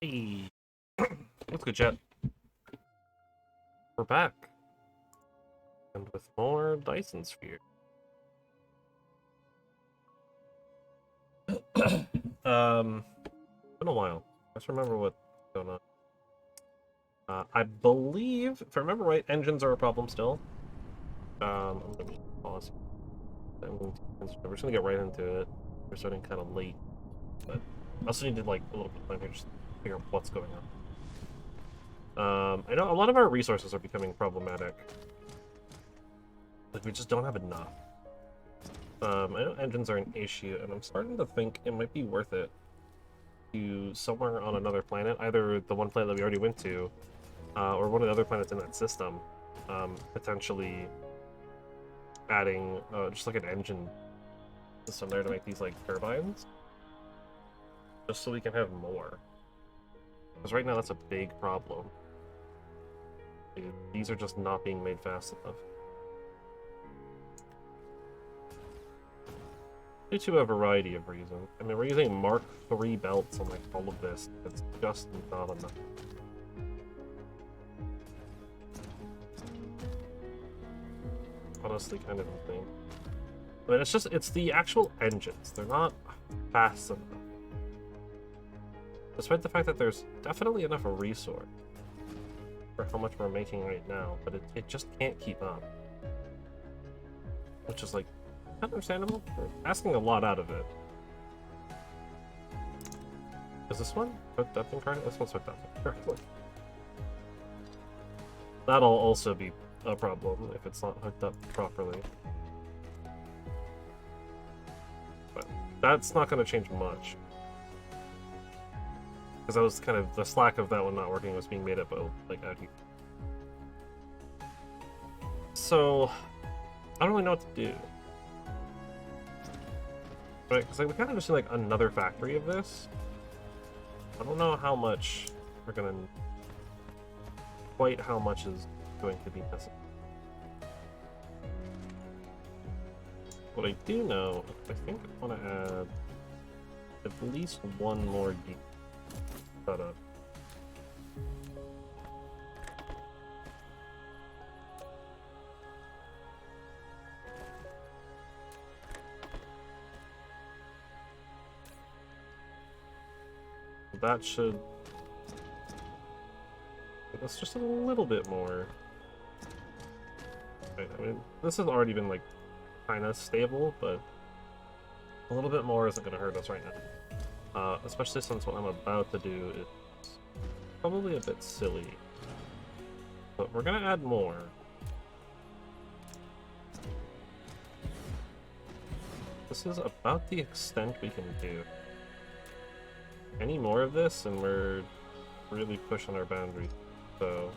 Hey, what's good, chat? We're back, and with more Dyson sphere. Been a while. Let's remember what's going on. I believe, if I remember right, engines are a problem still. I'm gonna pause. We're just gonna get right into it. We're starting kind of late, but I also need to like a little bit of time here just to figure out what's going on. I know a lot of our resources are becoming problematic. Like we just don't have enough. I know engines are an issue, and I'm starting to think it might be worth it to somewhere on another planet, either the one planet that we already went to, or one of the other planets in that system, potentially adding just like an engine system there to make these like turbines, just so we can have more. Because right now that's a big problem. These are just not being made fast enough. Due to a variety of reasons. I mean, we're using Mark III belts on like all of this. It's just not enough. Honestly, kind of insane. But it's the actual engines. They're not fast enough. Despite the fact that there's definitely enough resource for how much we're making right now, but it just can't keep up. Which is like, understandable. We're asking a lot out of it. Is this one hooked up incorrectly? This one's hooked up incorrectly. That'll also be a problem if it's not hooked up properly. But that's not going to change much. Because that was kind of the slack of that one not working was being made up like out here. So I don't really know what to do. Right, because like we kind of just need like another factory of this. I don't know how much we're gonna quite how much is going to be necessary. What I do know, I think I want to add at least one more gear setup. That should give us just a little bit more. Right, I mean, this has already been like kind of stable, but a little bit more isn't going to hurt us right now. Especially since what I'm about to do is probably a bit silly. But we're going to add more. This is about the extent we can do. Any more of this and we're really pushing our boundaries. So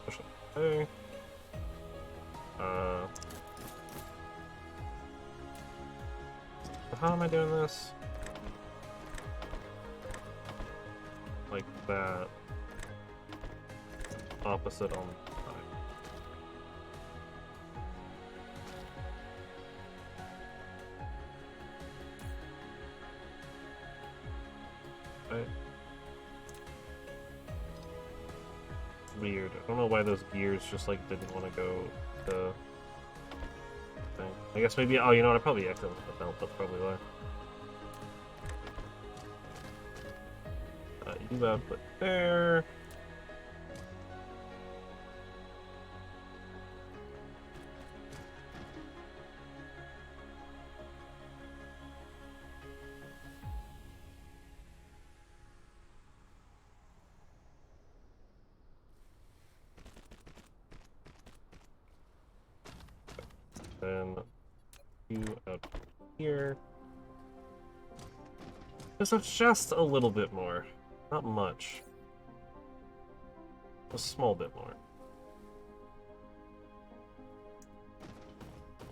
push it there. How am I doing this? Like that. Opposite on the side. Right. Weird. I don't know why those gears just like didn't want to go to thing. I guess maybe, oh, you know what, I probably accidentally put the belt, that's probably why. You output there. Then you out here. So just a little bit more. Not much. A small bit more.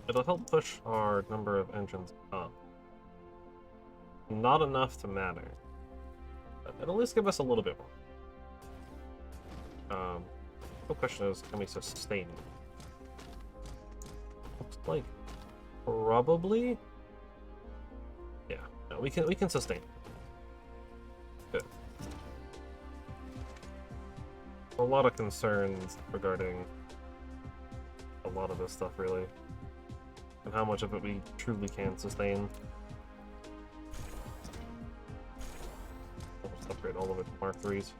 It'll help push our number of engines up. Not enough to matter. But it'll at least give us a little bit more. The question is, can we sustain it? Looks like probably. Yeah, no. No, we can sustain. Good. A lot of concerns regarding a lot of this stuff, really, and how much of it we truly can sustain. I'll just upgrade all of it to Mark 3s.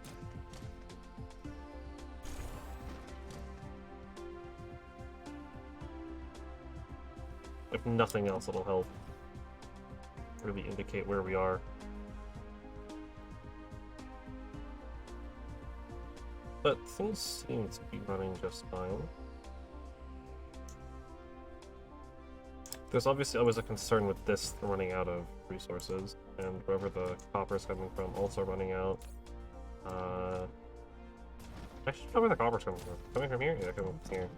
If nothing else, it'll help really indicate where we are. But things seem to be running just fine. There's obviously always a concern with this running out of resources, and wherever the copper's coming from also running out. I should know where the copper's coming from. Coming from here? Yeah, coming from here.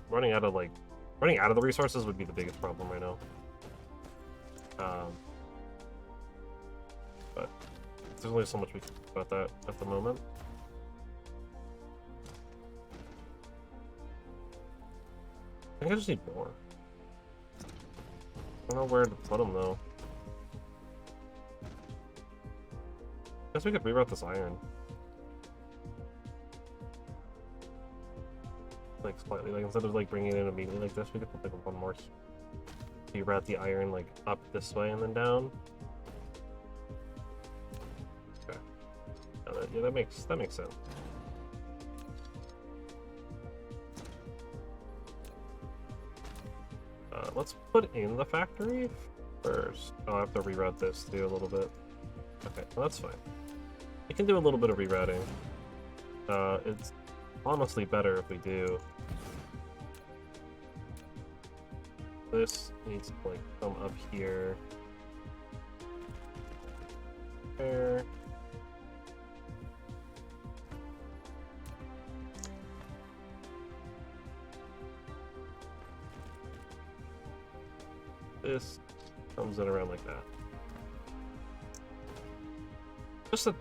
Running out of the resources would be the biggest problem right now. But there's only so much we can do about that at the moment. I think I just need more. I don't know where to put them though. I guess we could reroute this iron. Like slightly, like instead of like bringing it in immediately like this, we could put like one more. Reroute the iron like up this way and then down. Okay. Yeah, that makes sense. Let's put in the factory first. Oh, I have to reroute this too a little bit. Okay, well that's fine. We can do a little bit of rerouting. It's honestly better if we do. This needs to like come up here. There. This comes in around like that. Just a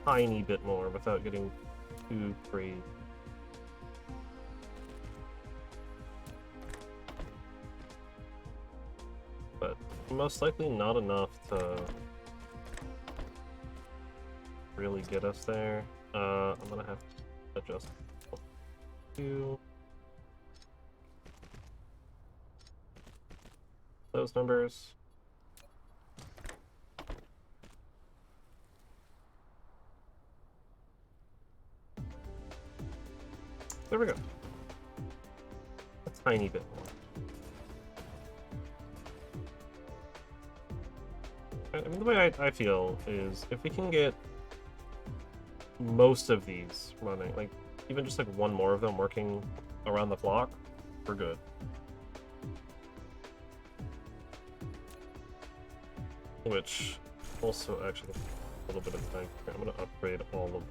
tiny bit more without getting too crazy. But most likely not enough to really get us there. I'm gonna have to adjust those numbers. There we go. A tiny bit more. I mean, the way I feel is if we can get most of these running, like even just like one more of them working around the clock, we're good. Which also actually a little bit of time. I'm gonna upgrade all of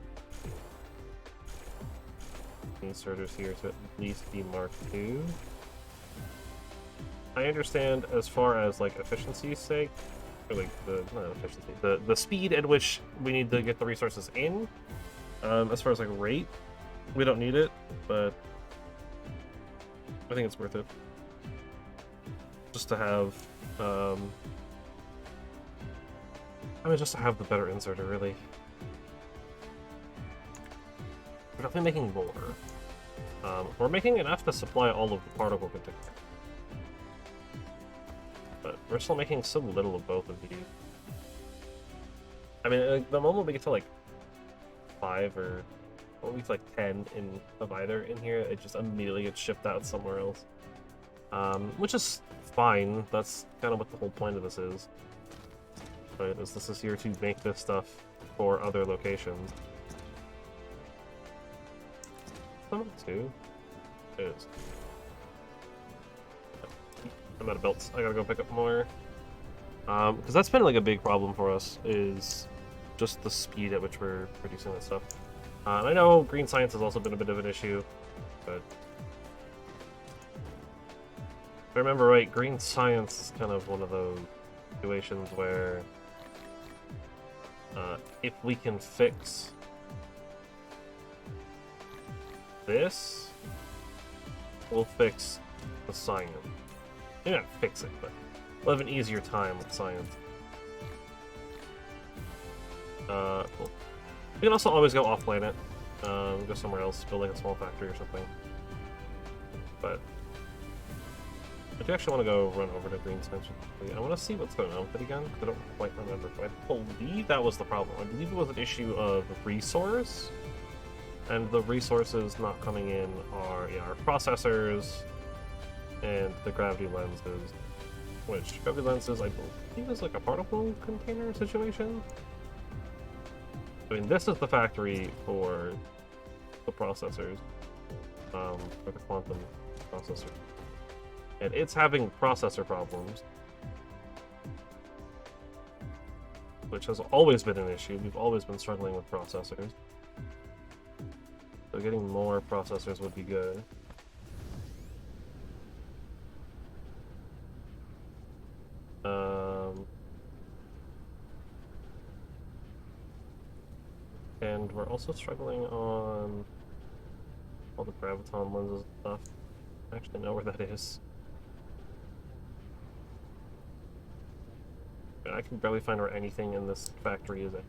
the inserters here to at least be Mark II. I understand as far as like efficiency's sake, or like not efficiency, the speed at which we need to get the resources in. As far as like rate, we don't need it, but I think it's worth it just to have. I mean, just to have the better inserter, really. We're definitely making more. We're making enough to supply all of the particle containers. But we're still making so little of both of these. I mean, like, the moment we get to like 5 or at least like 10 of either in here, it just immediately gets shipped out somewhere else. Which is fine. That's kind of what the whole point of this is. Right, is this is here to make this stuff for other locations. Some too. It is. I'm out of belts. I gotta go pick up more. Because that's been like a big problem for us, is just the speed at which we're producing that stuff. And I know green science has also been a bit of an issue, but if I remember right, green science is kind of one of those situations where if we can fix this, we'll fix the science. Maybe not fix it, but we'll have an easier time with science. Cool. We can also always go off planet, go somewhere else, build like a small factory or something. But I do actually want to go run over to Green Expansion. I want to see what's going on with it again, because I don't quite remember. But I believe that was the problem. I believe it was an issue of resource, and the resources not coming in are our processors and the gravity lenses, which gravity lenses I believe is like a particle container situation. I mean, this is the factory for the processors, for the quantum processor. And it's having processor problems, which has always been an issue. We've always been struggling with processors. So getting more processors would be good. And we're also struggling on all the graviton lenses and stuff. I actually know where that is. I can barely find where anything in this factory is at.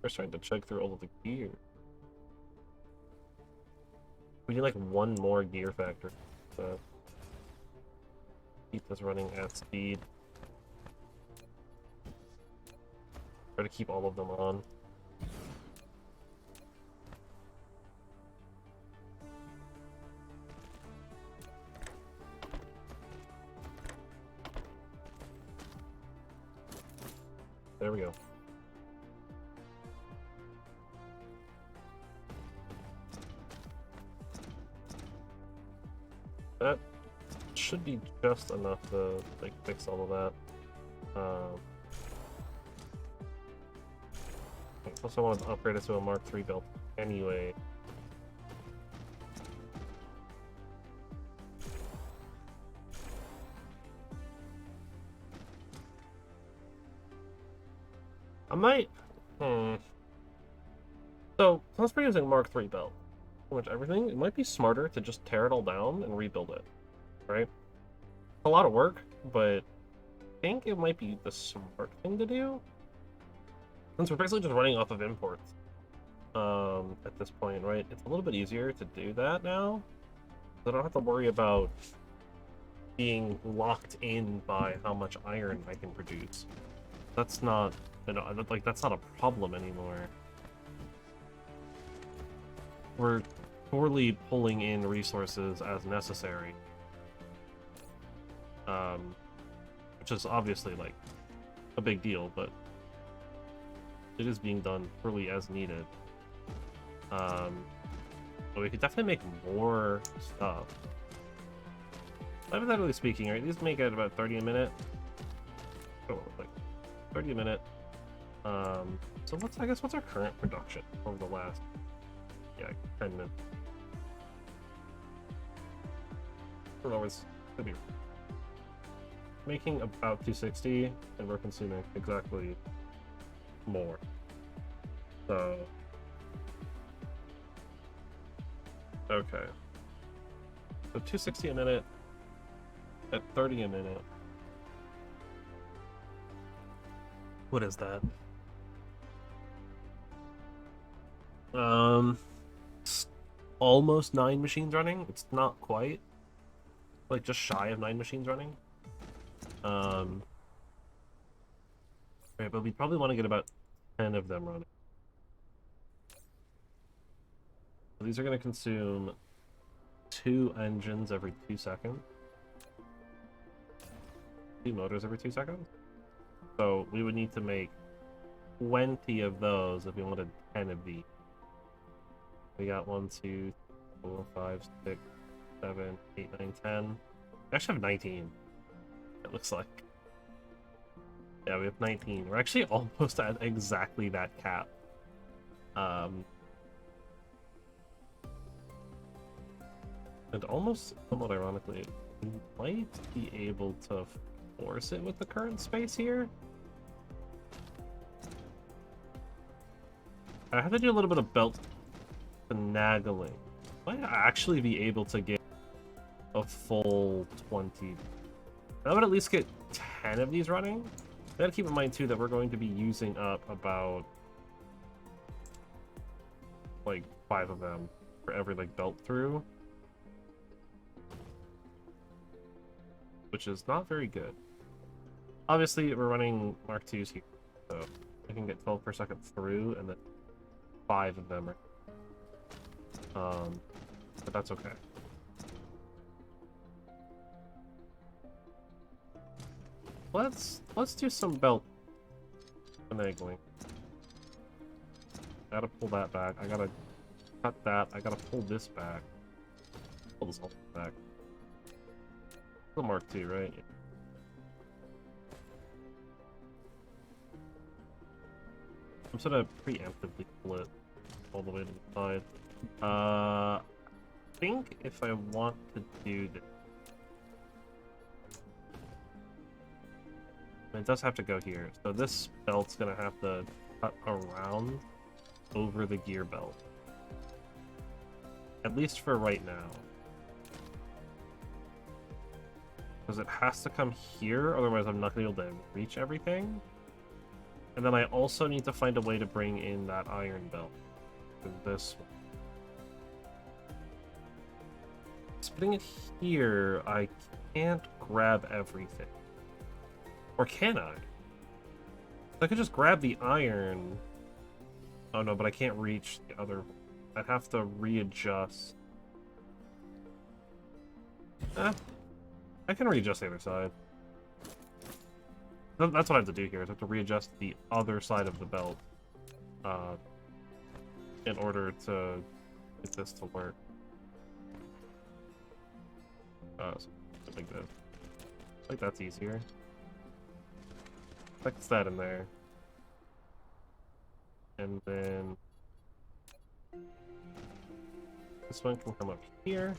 We're starting to check through all of the gear. We need like one more gear factory to keep this running at speed. Try to keep all of them on. There we go. That should be just enough to like fix all of that. I also wanted to upgrade it to a Mark III belt anyway. I might. So, since we're using Mark III belt, pretty much everything, it might be smarter to just tear it all down and rebuild it, right? A lot of work, but I think it might be the smart thing to do. Since we're basically just running off of imports at this point, right? It's a little bit easier to do that now. I don't have to worry about being locked in by how much iron I can produce. That's not, like, that's not a problem anymore. We're poorly pulling in resources as necessary. Which is obviously, like, a big deal, but it is being done poorly as needed. But we could definitely make more stuff. Hypothetically speaking, right, these make it about 30 a minute. Oh, like 30 a minute. So I guess what's our current production over the last 10 minutes? I don't know, it's could be making about 260 and we're consuming exactly more. So okay. So 260 a minute at 30 a minute. What is that? Almost 9 machines running. It's not quite. Like just shy of 9 machines running. Right, but we probably want to get about 10 of them running. So these are going to consume 2 engines every 2 seconds. 2 motors every 2 seconds. So we would need to make 20 of those if we wanted 10 of these. We got 1, 2, 4, 5, 6, 7, 8, 9, 10. We actually have 19. It looks like. Yeah, we have 19. We're actually almost at exactly that cap. And almost, somewhat ironically, we might be able to force it with the current space here. I have to do a little bit of belt finagling. Might actually be able to get a full 20. I would at least get 10 of these running. gotta keep in mind too that we're going to be using up about like 5 of them for every like belt through, which is not very good. Obviously, we're running Mark IIs here, so I can get 12 per second through, and then 5 of them are, but that's okay. Let's do some belt finagling. Gotta pull that back. I gotta cut that. I gotta pull this back. Pull this all back. The Mark II, right? Yeah. I'm just gonna preemptively pull it all the way to the side. I think if I want to do this, it does have to go here. So this belt's gonna have to cut around over the gear belt. At least for right now. Because it has to come here, otherwise I'm not gonna be able to reach everything. And then I also need to find a way to bring in that iron belt. This one. Putting it here, I can't grab everything. Or can I? I could just grab the iron. Oh no, but I can't reach the other. I'd have to readjust. I can readjust the other side. That's what I have to do here, is I have to readjust the other side of the belt in order to get this to work. So like this. I think that's easier. Fix that in there. And then this one can come up here.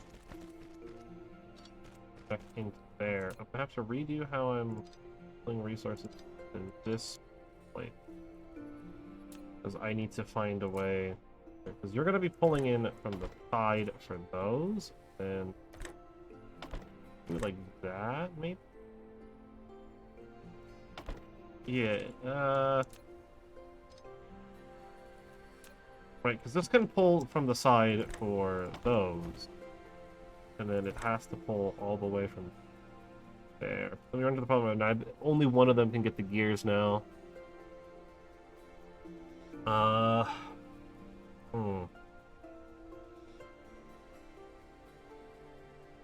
Back into there. I have to redo how I'm pulling resources in this plate. Because I need to find a way. Because you're going to be pulling in from the side for those. And do it like that, maybe? Yeah, right, because this can pull from the side for those. And then it has to pull all the way from there. So we run to the problem now. Only one of them can get the gears now.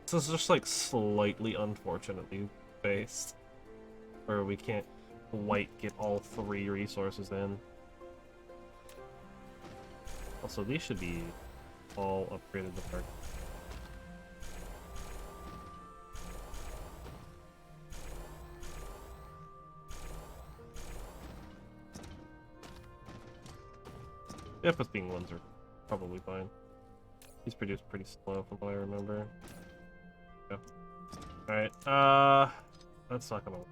This is just like slightly unfortunately based. Where we can't quite get all 3 resources in. Also, these should be all upgraded to park. The F being ones are probably fine. These produce pretty slow from what I remember. Yeah. Alright, that's not gonna work.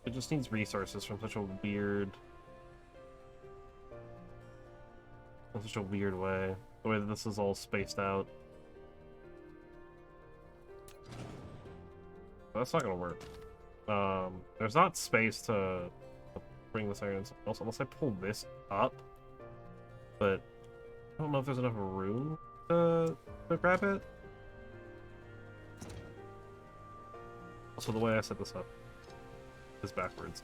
It just needs resources from such a weird way. The way that this is all spaced out. That's not gonna work. There's not space to bring this iron else unless I pull this up. But I don't know if there's enough room to grab it. Also, the way I set this up is backwards.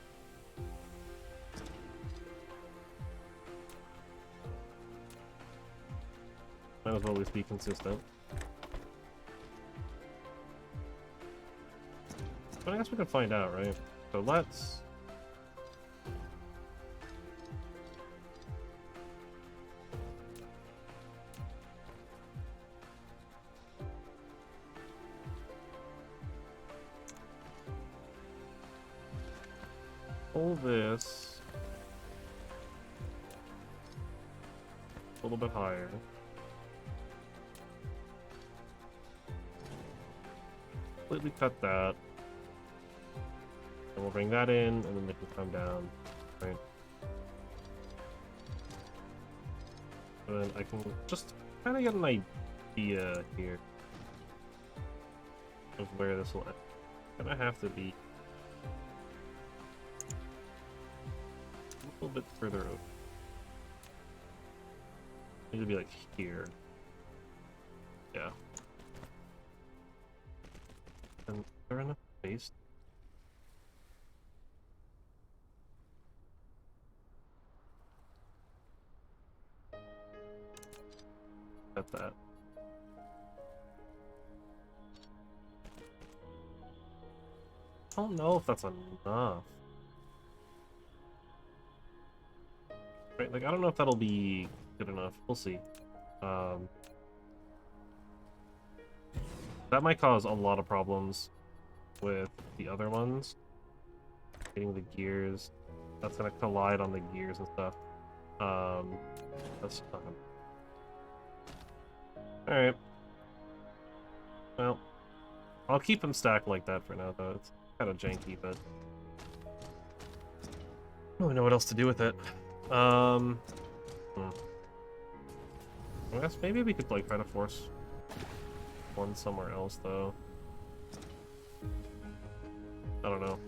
Might as well at least be consistent. But I guess we can find out, right? So let's... pull this a little bit higher. Completely cut that. And we'll bring that in, and then they can come down, right? And I can just kind of get an idea here of where this will end. Gonna have to be a little bit further over. Need to be like here. Yeah. And is there enough space? At that. I don't know if that's enough. Right, like I don't know if that'll be good enough. We'll see. That might cause a lot of problems with the other ones. Getting the gears. That's gonna collide on the gears and stuff. That's fine. Alright. Well, I'll keep them stacked like that for now, though. It's kind of janky, but I don't really know what else to do with it. I guess maybe we could like try to force one somewhere else, though. I don't know.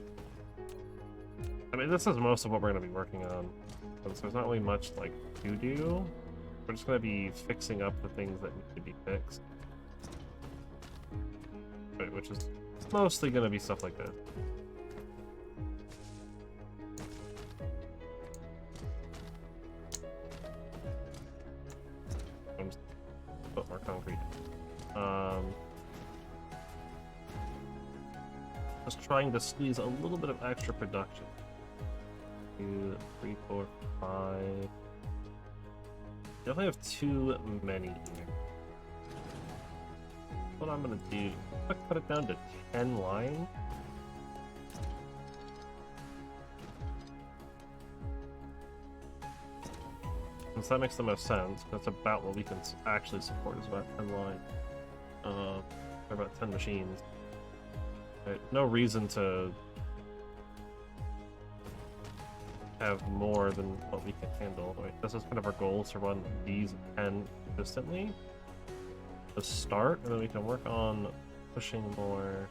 I mean, this is most of what we're going to be working on, so there's not really much like to do. We're just going to be fixing up the things that need to be fixed. Right, which is mostly going to be stuff like that. I'm just put more concrete. Just trying to squeeze a little bit of extra production. 2, 3, 4, 5. Definitely have too many here. What I'm gonna do, put it down to 10 lines. Since that makes the most sense, that's about what we can actually support, is about 10 lines. Or about 10 machines. Right, no reason to have more than what we can handle. Right? This is kind of our goal, to run these 10 consistently to start, and then we can work on pushing more.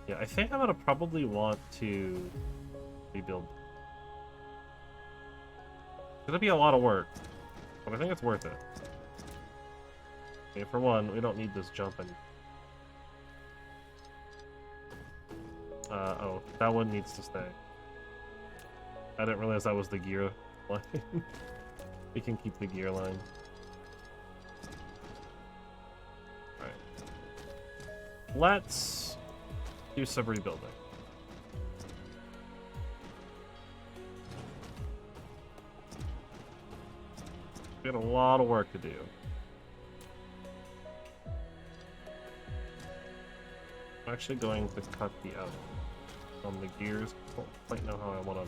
Yeah, I think I'm gonna probably want to rebuild. It's gonna be a lot of work, but I think it's worth it. Okay, for one, we don't need this jumping. Oh, that one needs to stay. I didn't realize that was the gear line. We can keep the gear line. Alright. Let's do some rebuilding. We got a lot of work to do. I'm actually going to cut the out on the gears. I don't quite know how I want to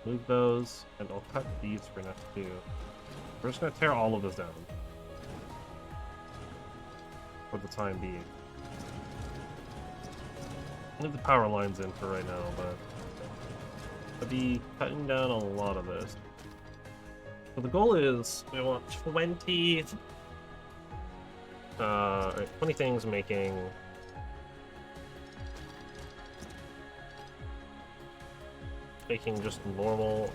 move those, and I'll cut these for now too. We're just going to tear all of this down for the time being. Leave the power lines in for right now, but I'll be cutting down a lot of this. So the goal is we want 20 things making just normal.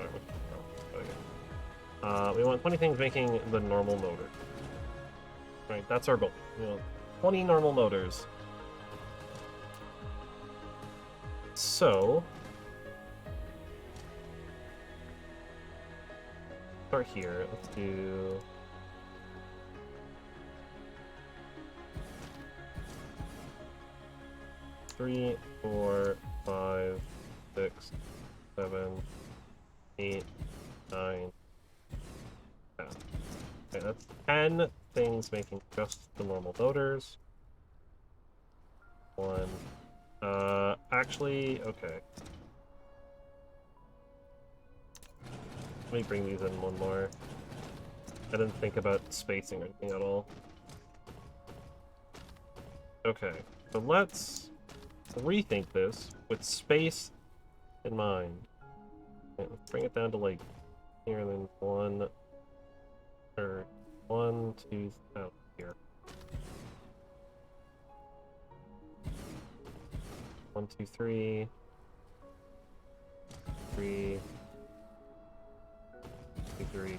We want 20 things making the normal motor. Right, that's our goal. We want 20 normal motors. So start here. Let's do 3, 4, 5, 6, 7, 8, 9, 10. Okay, that's 10 things making just the normal motors. 1. Actually, okay. Let me bring these in one more. I didn't think about spacing or anything at all. Okay, so let's rethink this with space in mind. Okay, let's bring it down to like here, and then 1, Or 1, 2, oh, here. 1, 2, 3. 3. 2, 3.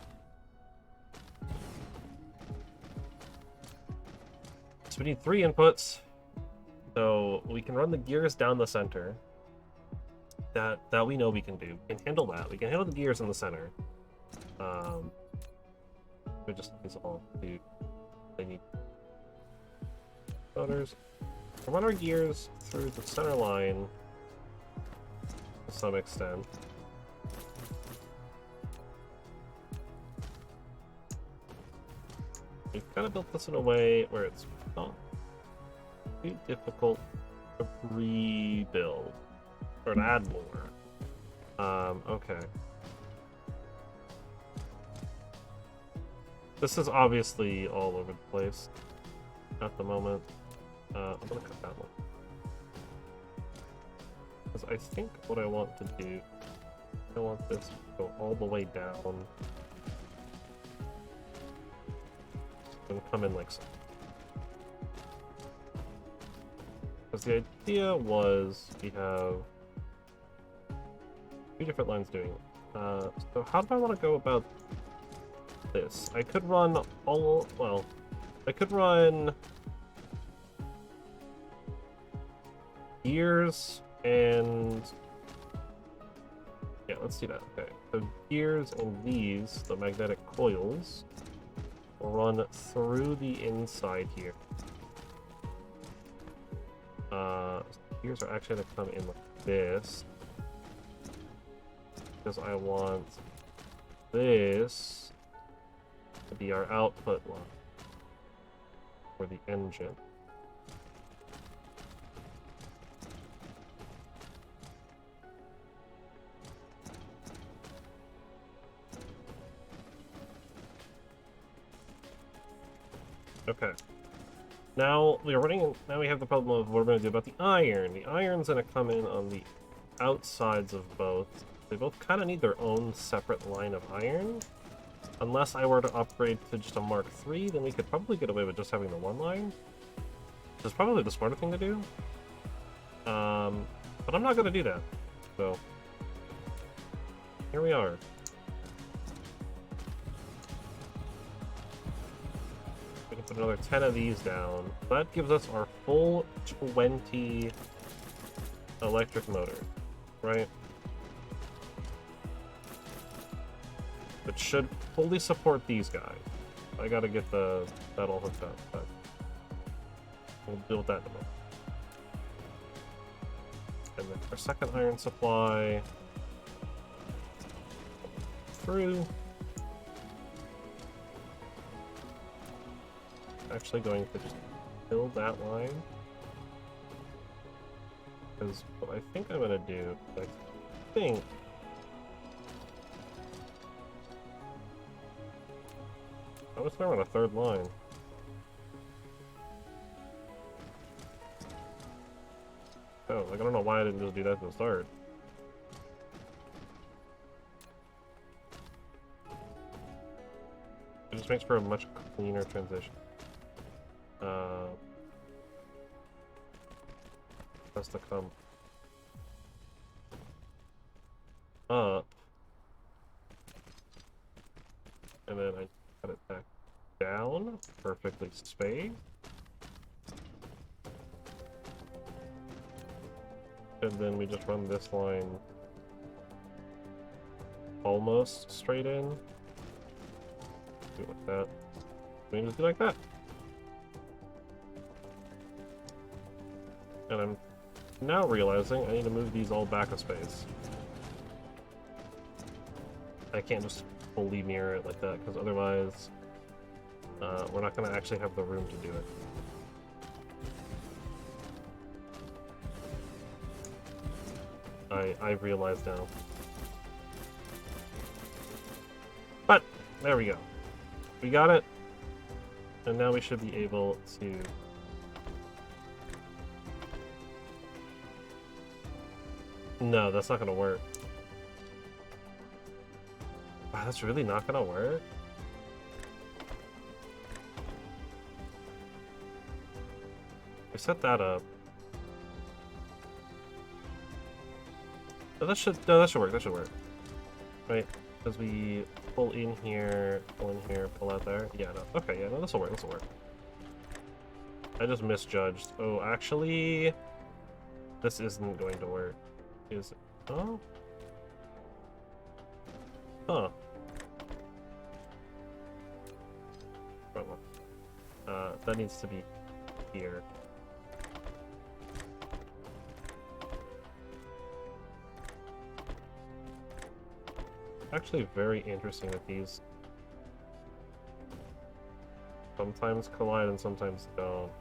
So we need 3 inputs. So we can run the gears down the center. That we know we can do. We can handle that. We can handle the gears in the center. We just these all do. They need motors. We'll run our gears through the center line to some extent. We've kind of built this in a way where it's not too difficult to rebuild or to add more. Okay. This is obviously all over the place at the moment. I'm gonna cut that one. Because I think what I want to do, I want this to go all the way down and come in like so. Because the idea was we have 2 different lines doing it. So how do I want to go about this? I could run all, well, I could run gears and, yeah, let's do that. Okay, so gears and these, the magnetic coils, will run through the inside here. Gears are actually going to come in like this, because I want this to be our output line for the engine. Okay. Now we are running. Now we have the problem of what we're going to do about the iron. The iron's going to come in on the outsides of both. They both kind of need their own separate line of iron. Unless I were to upgrade to just a Mark III, then we could probably get away with just having the one line. Which is probably the smarter thing to do. But I'm not going to do that. So, here we are. We can put another 10 of these down. That gives us our full 20 electric motor, right? It should fully support these guys. I gotta get that all hooked up, but we'll deal with that in a moment. And then our second iron supply through. Actually going to just build that line. Because what I think I'm gonna do, I think I was throwing a third line. Oh, like I don't know why I didn't just do that from the start. It just makes for a much cleaner transition. Has to come up, and then I cut it back down, perfectly spaced. And then we just run this line almost straight in. Do it like that. We can just do like that. And I'm now realizing I need to move these all back a space. I can't just fully mirror it like that, because otherwise we're not going to actually have the room to do it. I realize now. But, there we go. We got it. And now we should be able to... No, that's not going to work. Wow, that's really not going to work? We set that up. Oh, that should work. That should work. Right? Because we pull in here, pull out there. Yeah, no. Okay, yeah, no, this will work. This will work. I just misjudged. Oh, actually, this isn't going to work. Is it? Oh. Huh. That needs to be here. Actually, very interesting that these sometimes collide and sometimes don't.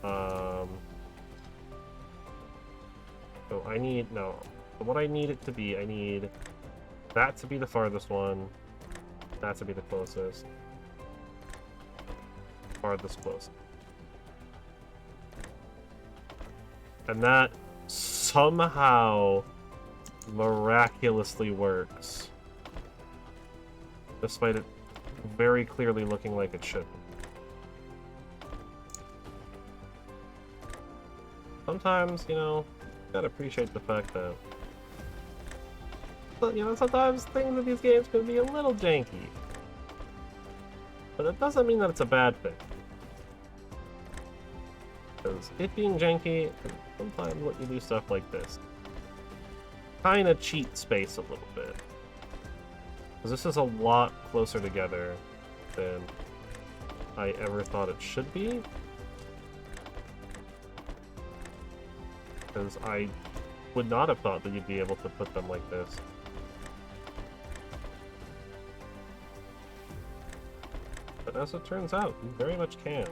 So I need what I need it to be, I need that to be the farthest one, that to be the closest. Farthest close. And that somehow miraculously works. Despite it very clearly looking like it should. Sometimes, you know, you gotta appreciate the fact that, you know, sometimes things in these games can be a little janky. But that doesn't mean that it's a bad thing. Because it being janky can sometimes let you do stuff like this. Kinda cheat space a little bit. Because this is a lot closer together than I ever thought it should be. Because I would not have thought that you'd be able to put them like this. But as it turns out, you very much can.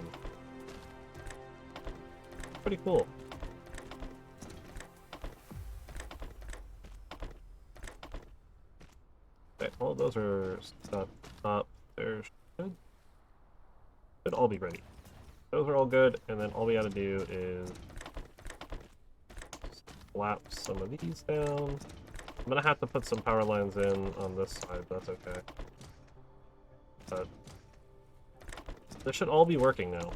Pretty cool. Okay, all those are stuck up. There should all be ready. Those are all good, and then all we gotta do is slap some of these down. I'm gonna have to put some power lines in on this side, but that's okay. But this should all be working now.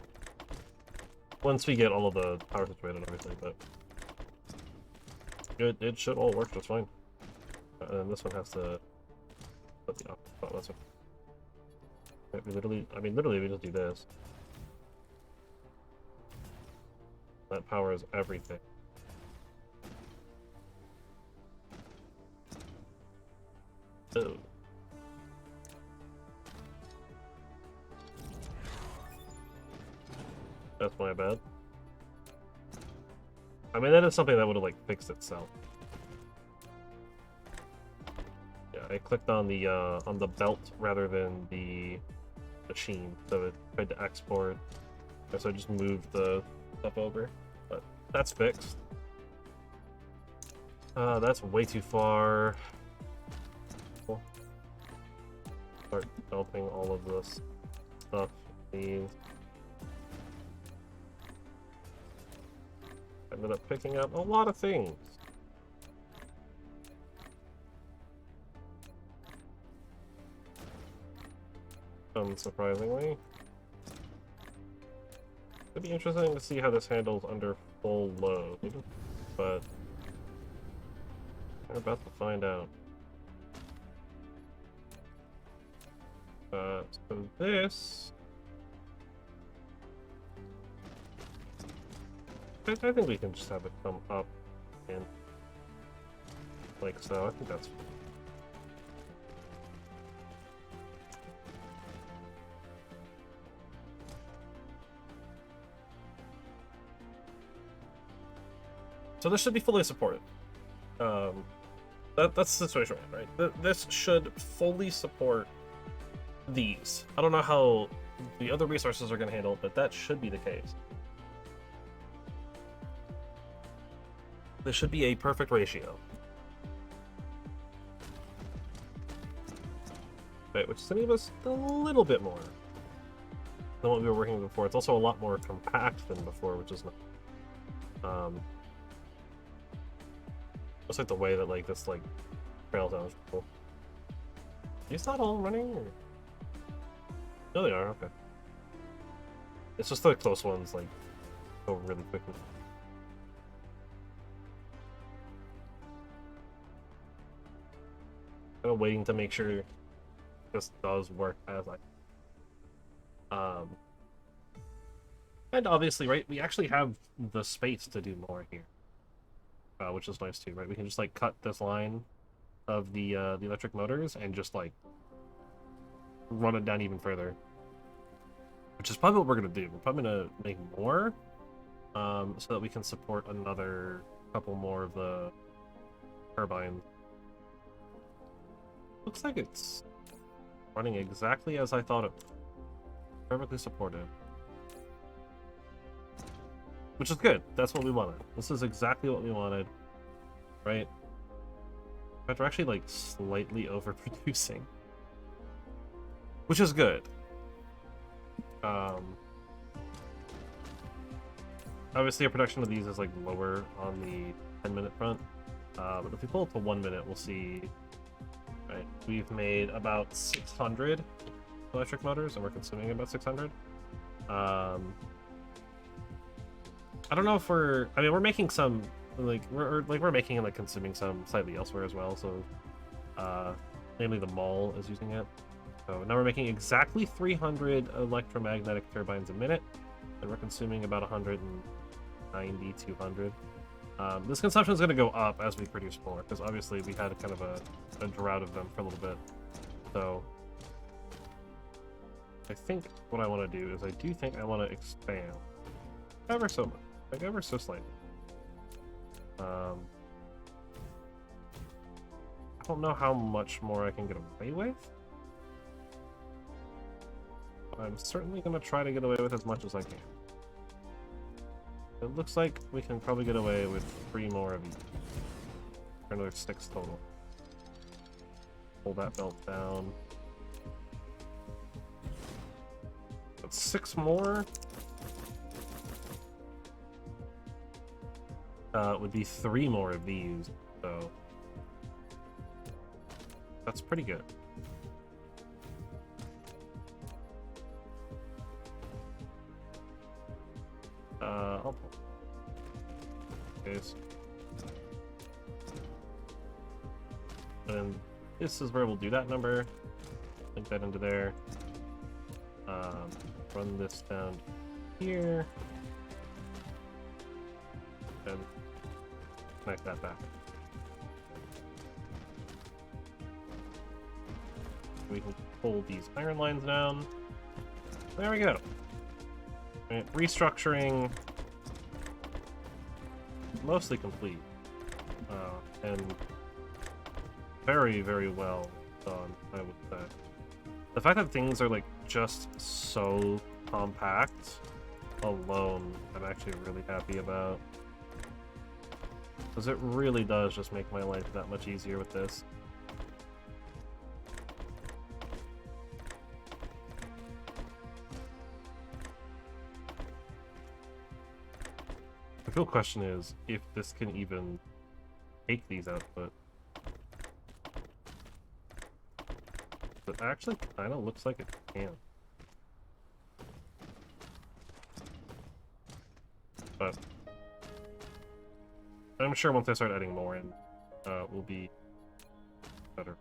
Once we get all of the power situated and everything, but it should all work just fine. And then this one has to put the opposite. Oh, that's okay. Right, literally we just do this. That powers everything. Oh. That's my bad. I mean, that is something that would have, like, fixed itself. Yeah, I clicked on the belt rather than the machine, so it tried to export. So I just moved the stuff over. But that's fixed. That's way too far. Cool. Start belting all of this stuff. These. Ended up picking up a lot of things. Unsurprisingly. It'd be interesting to see how this handles under full load, but we're about to find out. So this... I think we can just have it come up and like so. I think that's fine. So this should be fully supported. That's the situation, right? This should fully support these. I don't know how the other resources are going to handle it, but that should be the case. This should be a perfect ratio. Right, which is going to give us a little bit more than what we were working with before. It's also a lot more compact than before, which is not... Looks like the way that, like, this, like, trails down is cool. Are these not all running, or...? No, they are, okay. It's just the close ones, like, go really quickly. Kind of waiting to make sure this does work as and obviously, right, we actually have the space to do more here, which is nice too, right? We can just like cut this line of the electric motors and just like run it down even further, which is probably what we're gonna do. We're probably gonna make more, so that we can support another couple more of the turbines. Looks like it's running exactly as I thought it would. Perfectly supported. Which is good. That's what we wanted. This is exactly what we wanted. Right? In fact, we're actually like slightly overproducing. Which is good. Obviously our production of these is like lower on the 10-minute front. But if we pull it to 1 minute, we'll see. Right, we've made about 600 electric motors, and we're consuming about 600. I don't know if we're. I mean, we're making some, like we're making and like consuming some slightly elsewhere as well. So, namely the mall is using it. So now we're making exactly 300 electromagnetic turbines a minute, and we're consuming about 190, 200. This consumption is going to go up as we produce more, because obviously we had kind of a drought of them for a little bit. So I think what I want to do is I do think I want to expand ever so much, like ever so slightly. I don't know how much more I can get away with. I'm certainly going to try to get away with as much as I can. It looks like we can probably get away with 3 more of each. For another 6 total. Pull that belt down. That's 6 more. Would be 3 more of these, so that's pretty good. I'll pull. Okay, and this is where we'll do that number. Link that into there. Run this down here. And connect that back. We can pull these iron lines down. There we go. Right, restructuring mostly complete, and very, very well done, I would say. The fact that things are like just so compact alone, I'm actually really happy about. Because it really does just make my life that much easier with this. The real question is if this can even take these output. It actually kind of looks like it can. But I'm sure once I start adding more in, will be better.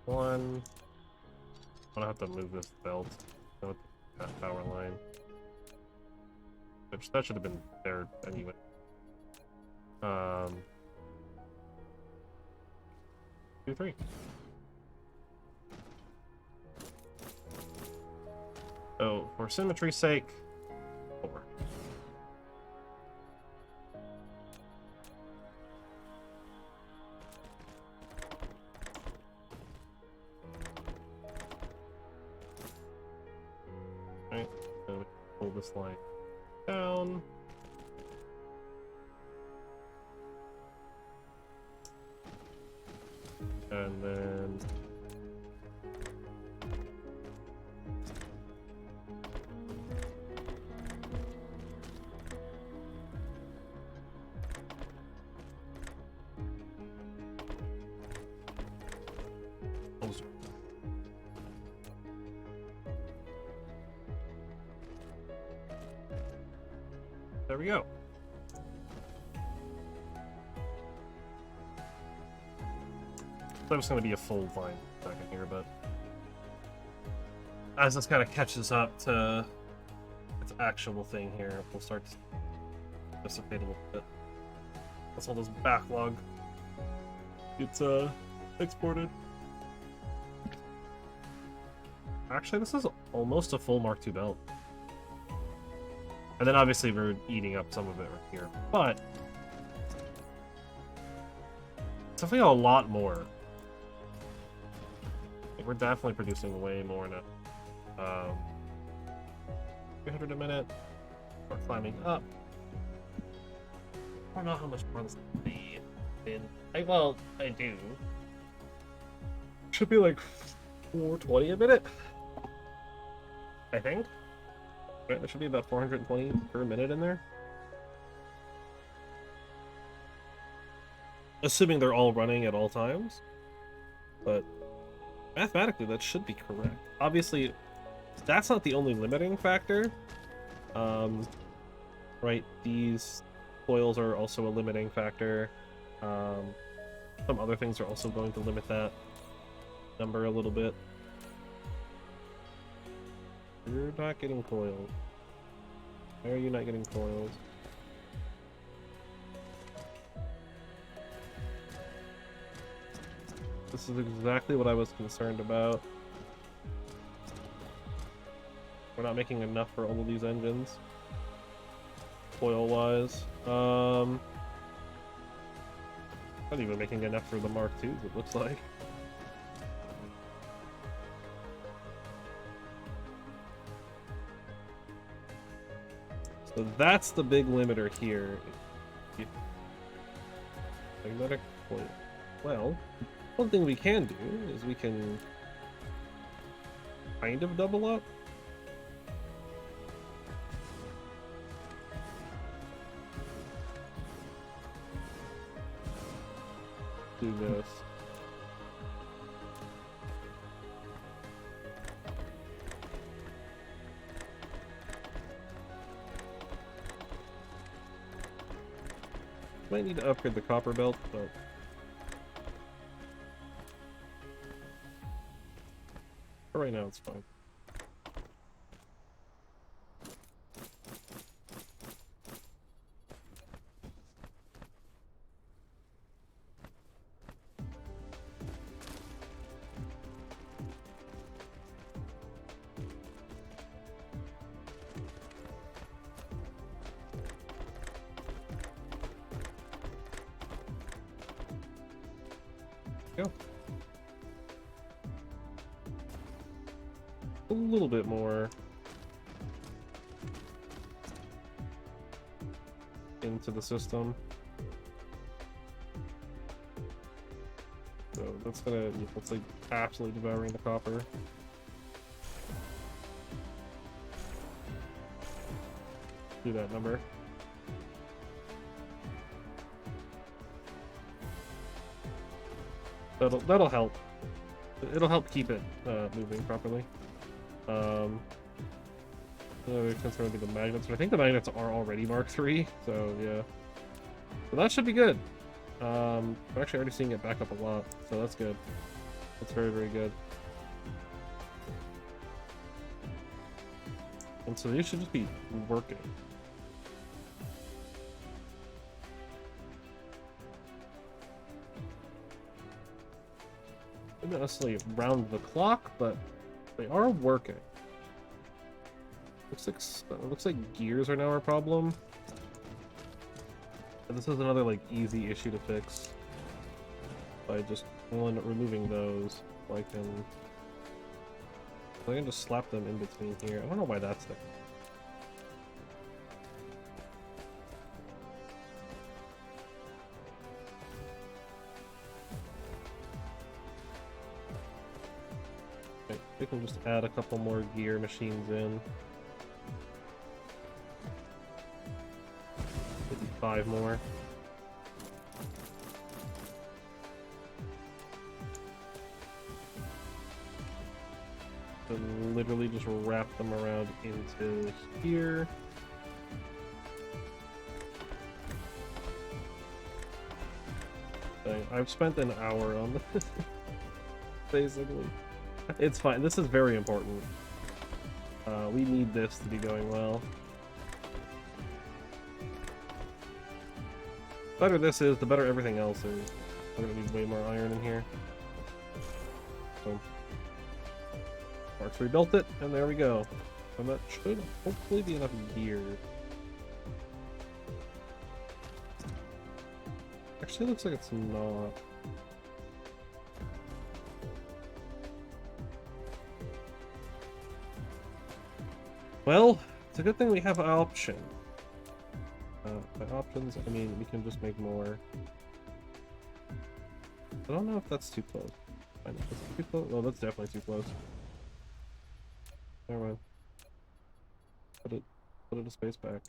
One. I'm gonna have to move this belt. That power line. Which that should have been there anyway. 2, 3. So, for symmetry's sake, 4. Alright, so we pull this line down. And then There we go. That was going to be a full line back in here, but as this kind of catches up to its actual thing here, we'll start to dissipate a little bit. That's all this backlog. It's exported. Actually, this is almost a full Mark II belt. And then obviously we're eating up some of it right here. But it's definitely a lot more. We're definitely producing way more now. 300 a minute. We're climbing up. I don't know how much more this will be in. Well, I do. Should be like 420 a minute. I think. Right, there should be about 420 per minute in there. Assuming they're all running at all times. But mathematically, that should be correct. Obviously, that's not the only limiting factor. Right, these coils are also a limiting factor. Some other things are also going to limit that number a little bit. You're not getting coils. Why are you not getting coils? This is exactly what I was concerned about. We're not making enough for all of these engines. Coil-wise. Not even making enough for the Mark IIs, it looks like. So that's the big limiter here. Magnetic coil. Well, one thing we can do is we can kind of double up. Do this. Might need to upgrade the copper belt, but for right now it's fine. Go. A little bit more into the system. So that's like absolutely devouring the copper. Do that number. That'll help. It'll help keep it moving properly. Another concern would be the magnets, but I think the magnets are already Mark III, so yeah. So that should be good. I'm actually already seeing it back up a lot, so that's good. That's very, very good. And so these should just be working. Not necessarily round the clock, but they are working. Looks like gears are now our problem. And this is another like easy issue to fix by just removing those. I can just slap them in between here. I don't know why that's there. We can just add a couple more gear machines in. Maybe 5 more. So literally just wrap them around into here. thing. I've spent an hour on this, basically. It's fine. This is very important. We need this to be going well. The better this is, the better everything else is. We're gonna need way more iron in here. So, Mark's rebuilt it, and there we go. And that should hopefully be enough gear. Actually, looks like it's not. Well, it's a good thing we have an option. By options, I mean we can just make more. I don't know if that's too close. I know, is it too close? Well, that's definitely too close. Never mind. Put it a space back.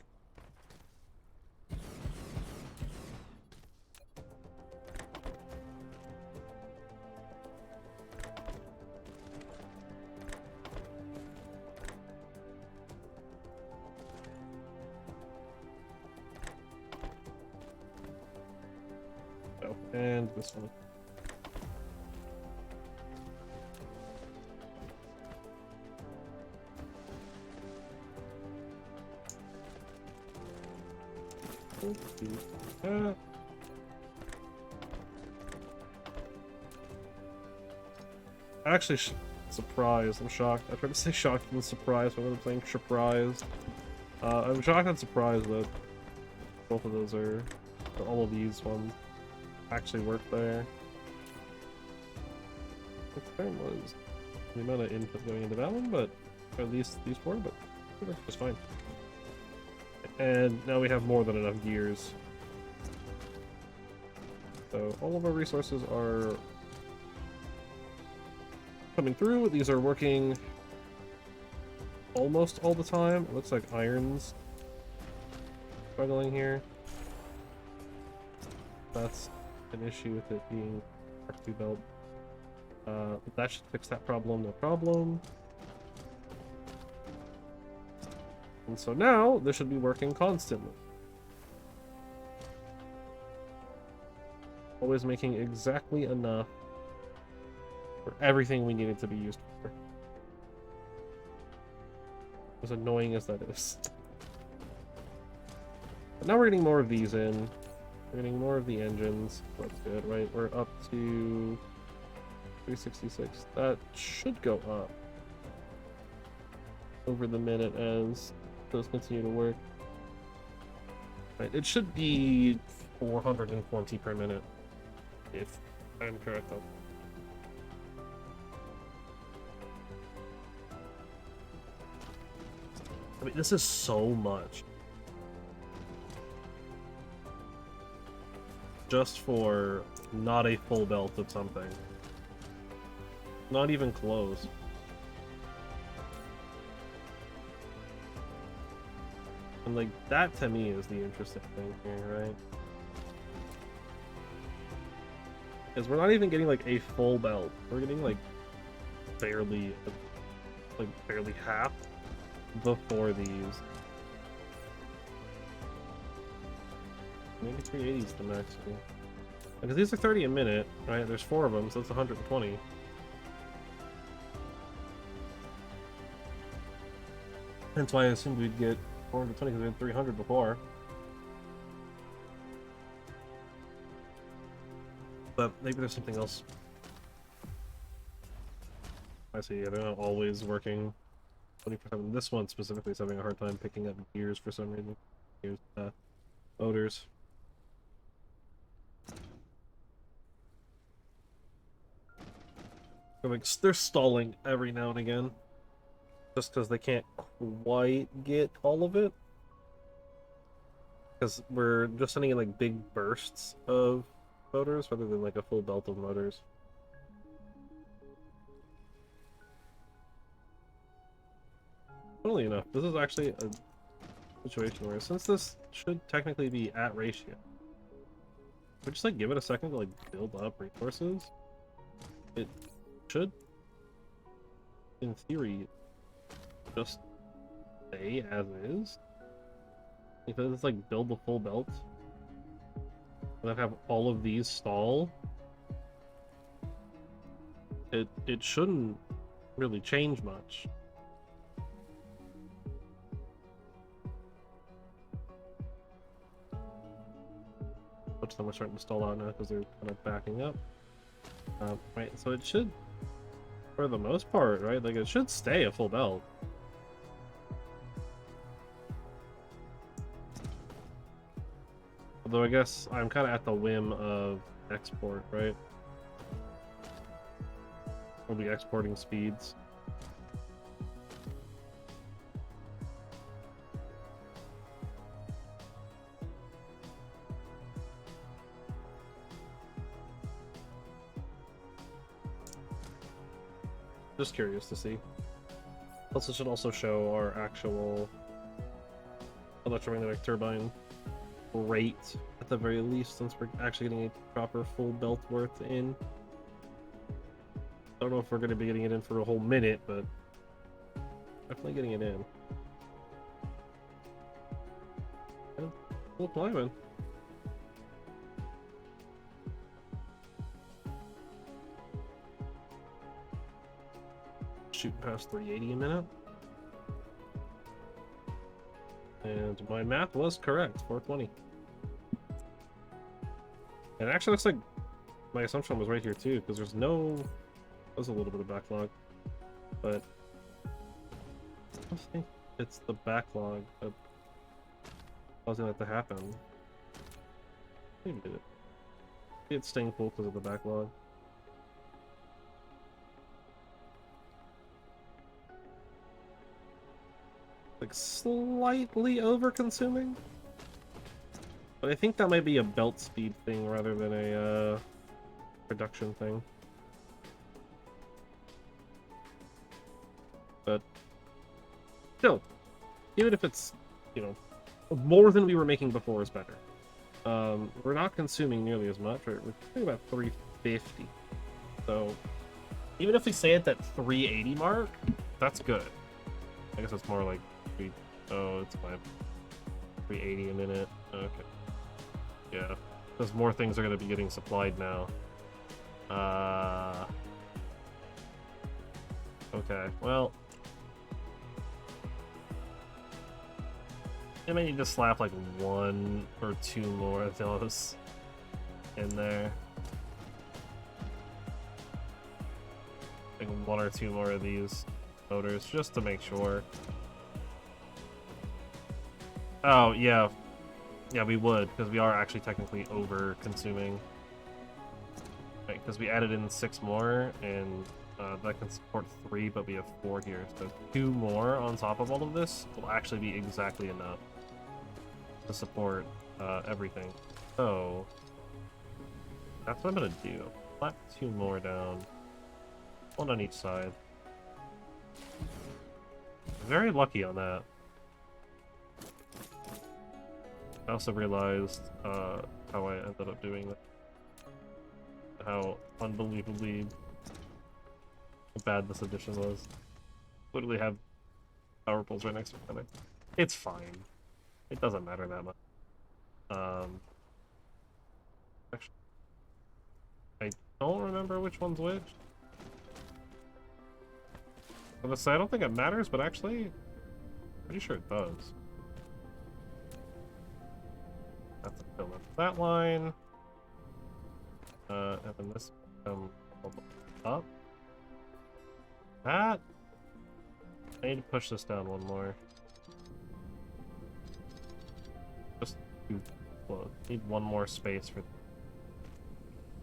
Oh, and this one. Actually, surprised. I'm shocked. I tried to say shocked and surprised, but I'm saying surprised. I'm shocked and surprised that both of those are, all of these ones actually work there. The term was the amount of input going into that one, but at least these four, but it works just fine. And now we have more than enough gears. So all of our resources are coming through. These are working almost all the time. It looks like iron's struggling here. That's an issue with it being R2 belt. But that should fix that problem, no problem. And so now this should be working constantly. Always making exactly enough for everything we need it to be used for. As annoying as that is. But now we're getting more of these in. We're getting more of the engines. That's good, right? We're up to 366. That should go up over the minute as those continue to work. Right, it should be 420 per minute, if I'm correct. I mean, this is so much. Just for not a full belt of something. Not even close. And like, that to me is the interesting thing here, right? Because we're not even getting like a full belt. We're getting like barely half before these. Maybe 380 is the max. Because these are 30 a minute, right? There's 4 of them, so that's 120. That's why I assumed we'd get 420 because we had 300 before. But maybe there's something else. I see, yeah, they're not always working 24/7. This one specifically is having a hard time picking up gears for some reason. Gears, motors. They're stalling every now and again. Just because they can't quite get all of it. Because we're just sending in like big bursts of motors rather than like a full belt of motors. Funnily enough, this is actually a situation where, since this should technically be at ratio, we just like give it a second to like build up resources. It should, in theory, just stay as is. Because it's like build the full belt. and then have all of these stall, it shouldn't really change much. Most of them are starting to stall out now because they're kind of backing up. Right, so it should, for the most part, right, like it should stay a full belt. Although I guess I'm kind of at the whim of export, right? We'll be exporting speeds. Just curious to see. Plus, it should also show our actual electromagnetic turbine rate at the very least, since we're actually getting a proper full belt worth in. I don't know if we're going to be getting it in for a whole minute, but definitely getting it in. Yeah, full climbing. Shooting past 380 a minute. And my math was correct, 420. And it actually looks like my assumption was right here too, because there's no... There's a little bit of backlog, but I don't think it's the backlog that causing that to happen. Maybe did it. Maybe it's staying full because of the backlog. Like slightly over-consuming, but I think that might be a belt speed thing rather than a production thing. But still, even if it's, you know, more than we were making before is better. We're not consuming nearly as much. We're doing about 350. So even if we stay at that 380 mark, that's good. I guess it's more like oh, it's fine. 380 a minute. Okay. Yeah. Because more things are going to be getting supplied now. Okay, well... I may need to slap like 1 or 2 more of those in there. Like 1 or 2 more of these motors, just to make sure. Oh, yeah. Yeah, we would, because we are actually technically over-consuming. Right, because we added in 6 more, and that can support 3, but we have 4 here. So 2 more on top of all of this will actually be exactly enough to support everything. So that's what I'm gonna do. Slap 2 more down, 1 on each side. Very lucky on that. I also realized how I ended up doing that. How unbelievably bad this edition was. Literally have power poles right next to each other. It's fine. It doesn't matter that much. Actually, I don't remember which one's which. I was gonna say, I don't think it matters, but actually, pretty sure it does. That's a fill up that line. And then this up. That. I need to push this down 1 more. Just too close. Need 1 more space for.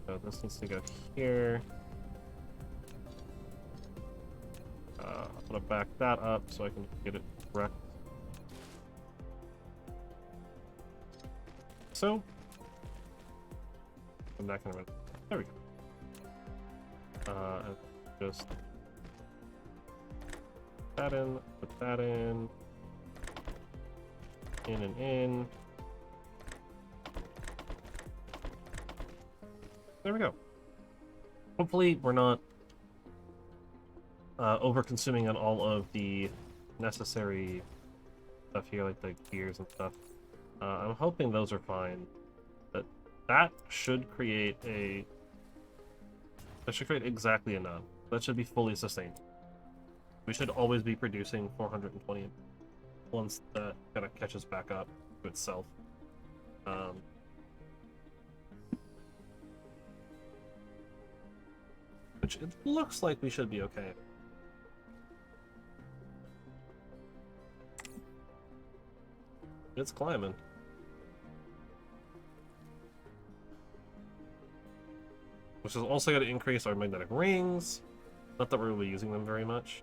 So this needs to go here. I'm gonna back that up so I can get it correct. So, come back in a minute. There we go. And just put that in, put that in and in. There we go. Hopefully we're not over-consuming on all of the necessary stuff here, like the gears and stuff. I'm hoping those are fine, but That should create a... That should create exactly enough. That should be fully sustained. We should always be producing 420 once that kind of catches back up to itself. Which it looks like we should be okay. It's climbing. Which is also going to increase our magnetic rings. Not that we're really using them very much.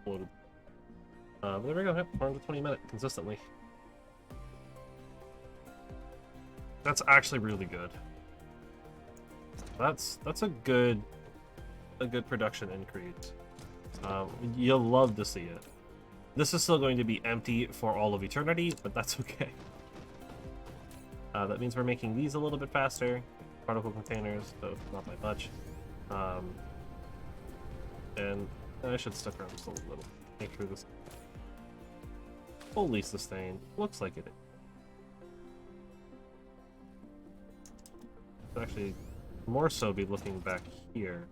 There we go, 420 minutes consistently. That's actually really good. That's a good production increase. You'll love to see it. This is still going to be empty for all of eternity, but that's okay. That means we're making these a little bit faster. Particle containers, though not by much. And I should stick around just a little. Make sure this fully sustained. Looks like it is. Actually, more so be looking back here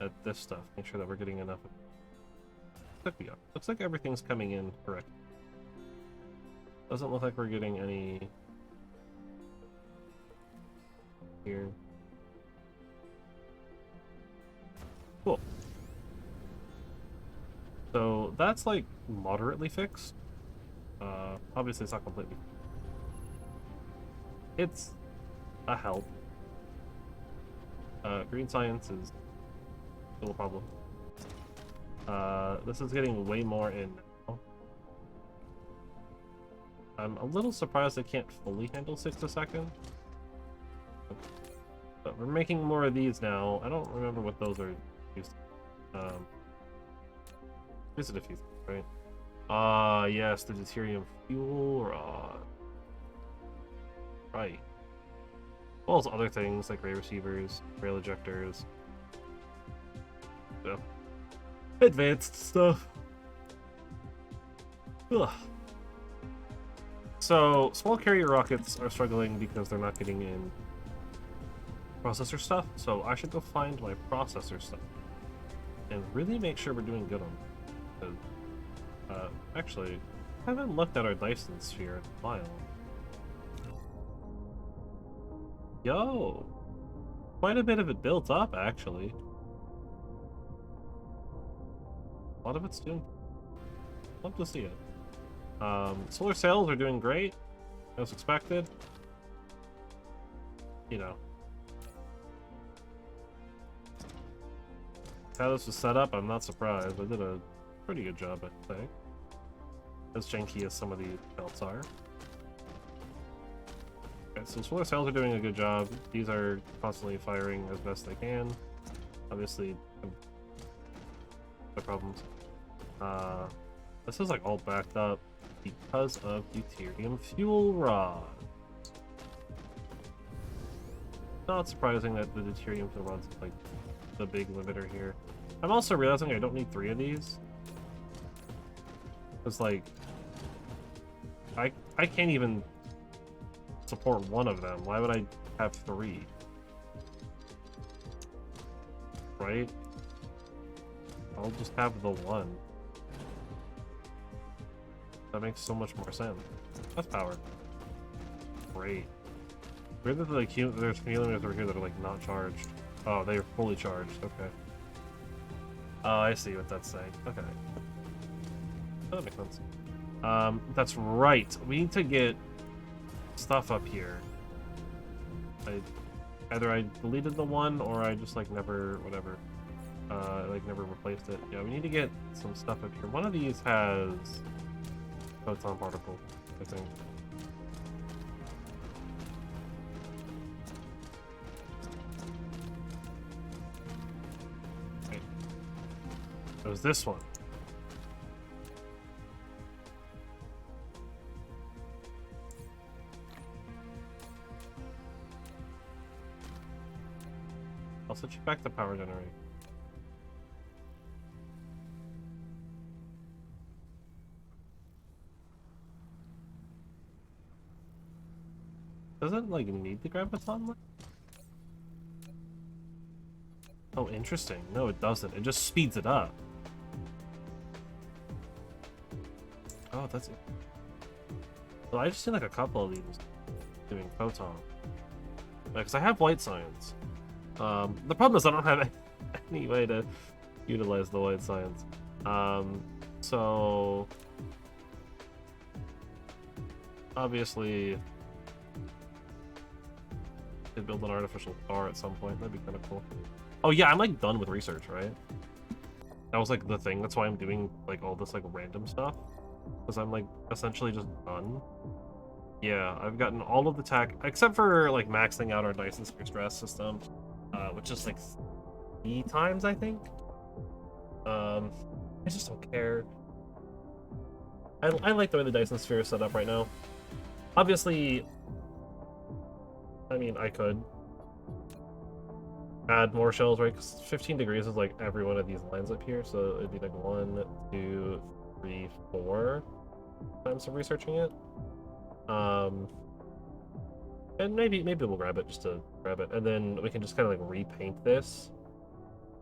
at this stuff. Make sure that we're getting enough. Looks like we are. Looks like everything's coming in correct. Doesn't look like we're getting any here. Cool. So that's like moderately fixed. Obviously it's not completely. It's a help. Green science is still a problem. This is getting way more in now. I'm a little surprised I can't fully handle 6 a second. But we're making more of these now. I don't remember what those are used to. Here's a diffuser, right? Yes, the deuterium fuel rod. Right. As well as other things like ray receivers, rail ejectors. So, advanced stuff. Ugh. So, small carrier rockets are struggling because they're not getting in processor stuff, so I should go find my processor stuff and really make sure we're doing good on it. Actually, I haven't looked at our Dyson sphere in a while. Yo! Quite a bit of it built up, actually. A lot of it's doing... Love to see it. Solar sails are doing great, as expected. You know. How this was set up, I'm not surprised. I did a pretty good job, I think. As janky as some of these belts are. Okay, so solar sails are doing a good job. These are constantly firing as best they can. Obviously, the problems. This is like all backed up because of deuterium fuel rods. Not surprising that the deuterium fuel rods is like the big limiter here. I'm also realizing I don't need 3 of these. It's like I can't even support 1 of them. Why would I have 3? Right? I'll just have the 1. That makes so much more sense. That's power. Great. Weird that like there's heliums over here that are like not charged. Oh, they are fully charged. Okay. Oh, I see what that's saying. Okay. That makes sense. That's right. We need to get stuff up here. Either I deleted the one or I just like never whatever. Like never replaced it. Yeah, we need to get some stuff up here. One of these has photon particle, I think. Okay. It was this one. I'll switch back to power generator. Does it, like, need the graviton? Oh, interesting. No, it doesn't. It just speeds it up. Oh, that's it. Well, I just seen, like, a couple of these doing photon. Because I have light science. The problem is I don't have any way to utilize the light science. So... Obviously... could build an artificial star at some point. That'd be kind of cool. Oh yeah, I'm like done with research, right? That was like the thing. That's why I'm doing like all this like random stuff. Because I'm like essentially just done. Yeah, I've gotten all of the tech except for like maxing out our Dyson sphere stress system, which is like 3 times I think. I just don't care. I like the way the Dyson sphere is set up right now. Obviously, I mean, I could add more shells, right? Because 15 degrees is like every one of these lines up here, so it'd be like 1, 2, 3, 4 times of researching it. And maybe we'll grab it just to grab it, and then we can just kind of like repaint this.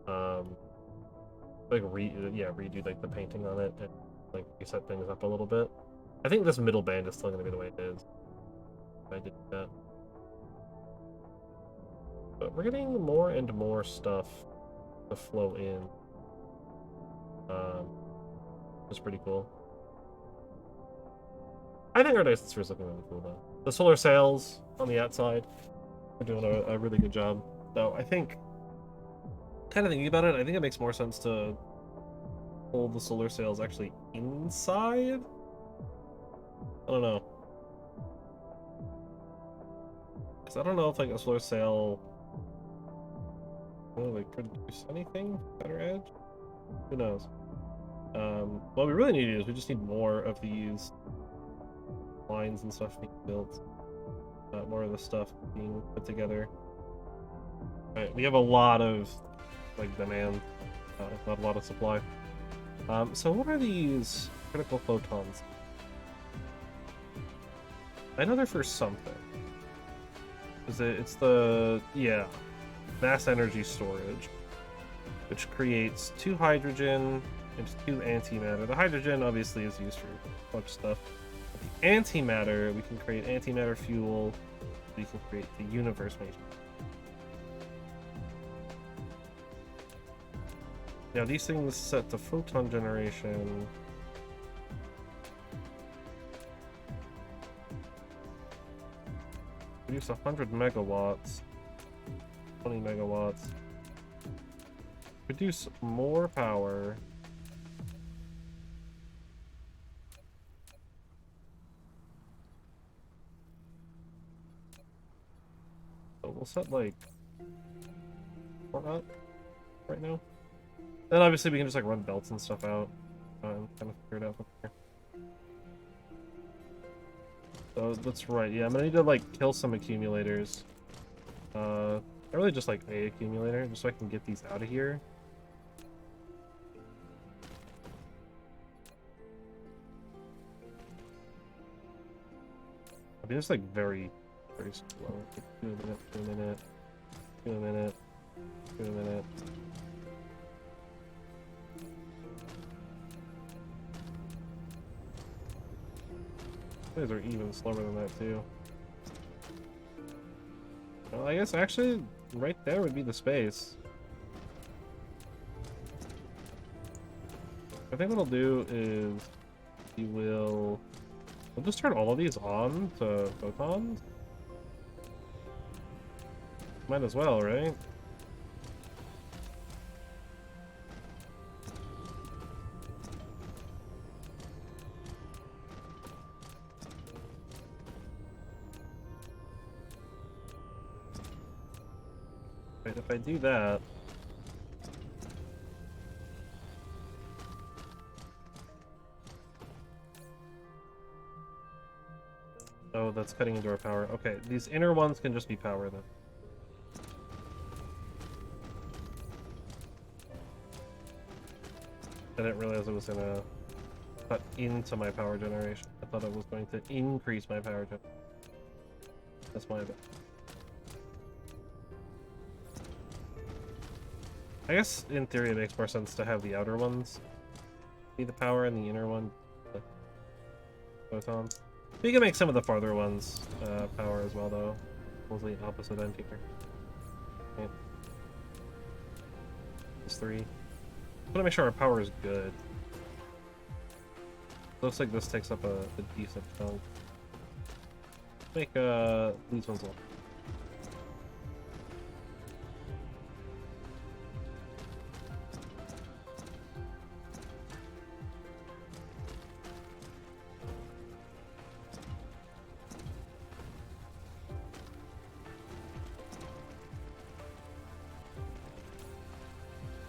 Like redo like the painting on it and like reset things up a little bit. I think this middle band is still gonna be the way it is. If I did that. But we're getting more and more stuff to flow in. It's pretty cool. I think our Dyson sphere is looking really cool though. The solar sails on the outside are doing a really good job. Though I think, kind of thinking about it, I think it makes more sense to pull the solar sails actually inside. I don't know. Because I don't know if like a solar sail will like produce anything better edge. Who knows? What we really need is we just need more of these lines and stuff being built. More of the stuff being put together. Right, we have a lot of like demand, not a lot of supply. So what are these critical photons? I know they're for something. It's the mass energy storage, which creates 2 hydrogen and 2 antimatter. The hydrogen obviously is used for a bunch of stuff. But the antimatter, we can create antimatter fuel. We can create the universe matrix. Now these things set to photon generation. Produce 100 megawatts. 20 megawatts. Produce more power. So we'll set like 4 up right now. Then obviously we can just like run belts and stuff out and kind of figure it out from here. So that's right, yeah, I'm gonna need to like kill some accumulators. Really just like a accumulator, just so I can get these out of here. I mean, it's like very slow. Do a minute. These are even slower than that too. Well, I guess actually right there would be the space. I think what I'll do is we'll just turn all of these on to photons. Might as well, right? Right, if I do that, oh, that's cutting into our power. Okay, these inner ones can just be power then. I didn't realize it was gonna cut into my power generation. I thought it was going to increase my power generation. That's my bad. I guess in theory it makes more sense to have the outer ones be the power and the inner one the photons. You can make some of the farther ones power as well, though. Mostly opposite end here. Okay. It's 3. I want to make sure our power is good. Looks like this takes up a decent chunk. Make these ones long.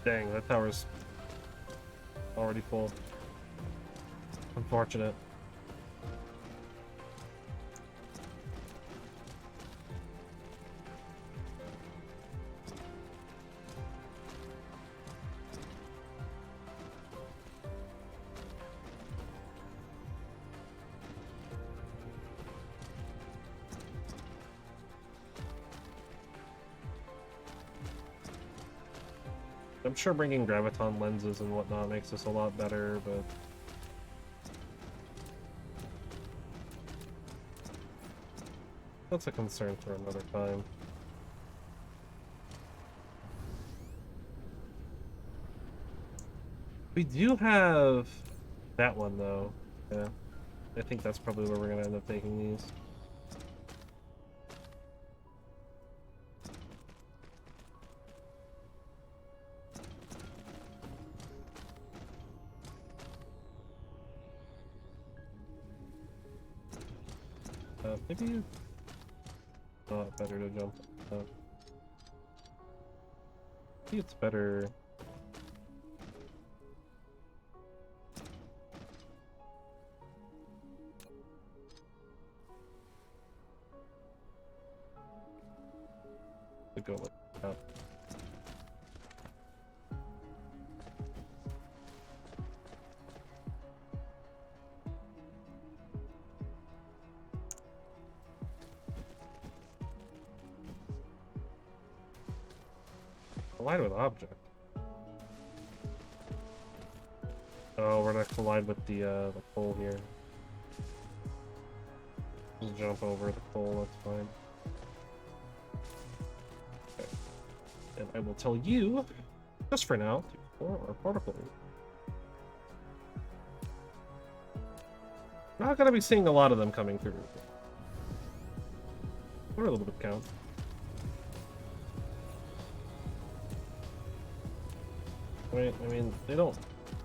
Dang, that tower's already full. Unfortunate. I'm sure bringing graviton lenses and whatnot makes this a lot better, but that's a concern for another time. We do have that one, though. Yeah. I think that's probably where we're going to end up taking these. Maybe not better to jump up. I think it's better. To go like that. Collide with object. Oh, we're gonna collide with the pole here. Just jump over the pole, that's fine. Okay. And I will tell you, just for now, to explore our particle. Not gonna be seeing a lot of them coming through. Or a little bit count. Right, I mean, they don't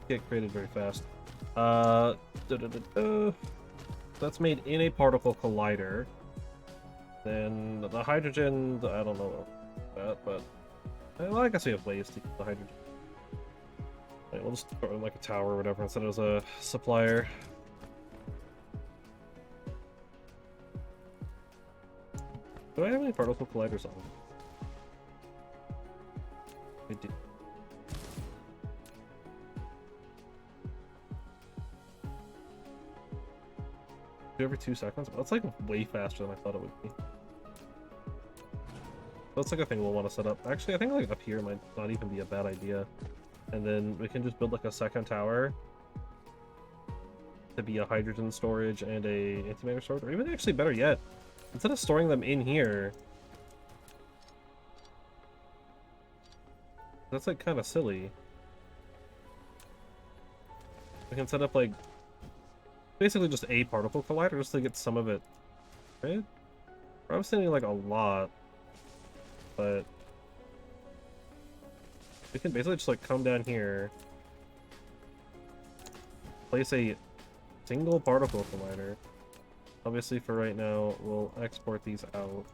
get created very fast. That's made in a particle collider. Then the hydrogen, I don't know that, but well, I guess we have ways to get the hydrogen. Right, we'll just throw it in like a tower or whatever instead of as a supplier. Do I have any particle colliders on? I do. Every 2 seconds? That's like way faster than I thought it would be. That's like a thing we'll want to set up. Actually, I think like up here might not even be a bad idea. And then we can just build like a second tower to be a hydrogen storage and a antimatter storage, or even actually better yet, instead of storing them in here, that's like kind of silly. We can set up like basically just a particle collider just to get some of it, right? I was thinking like a lot, but we can basically just like come down here, place a single particle collider. Obviously for right now, we'll export these out.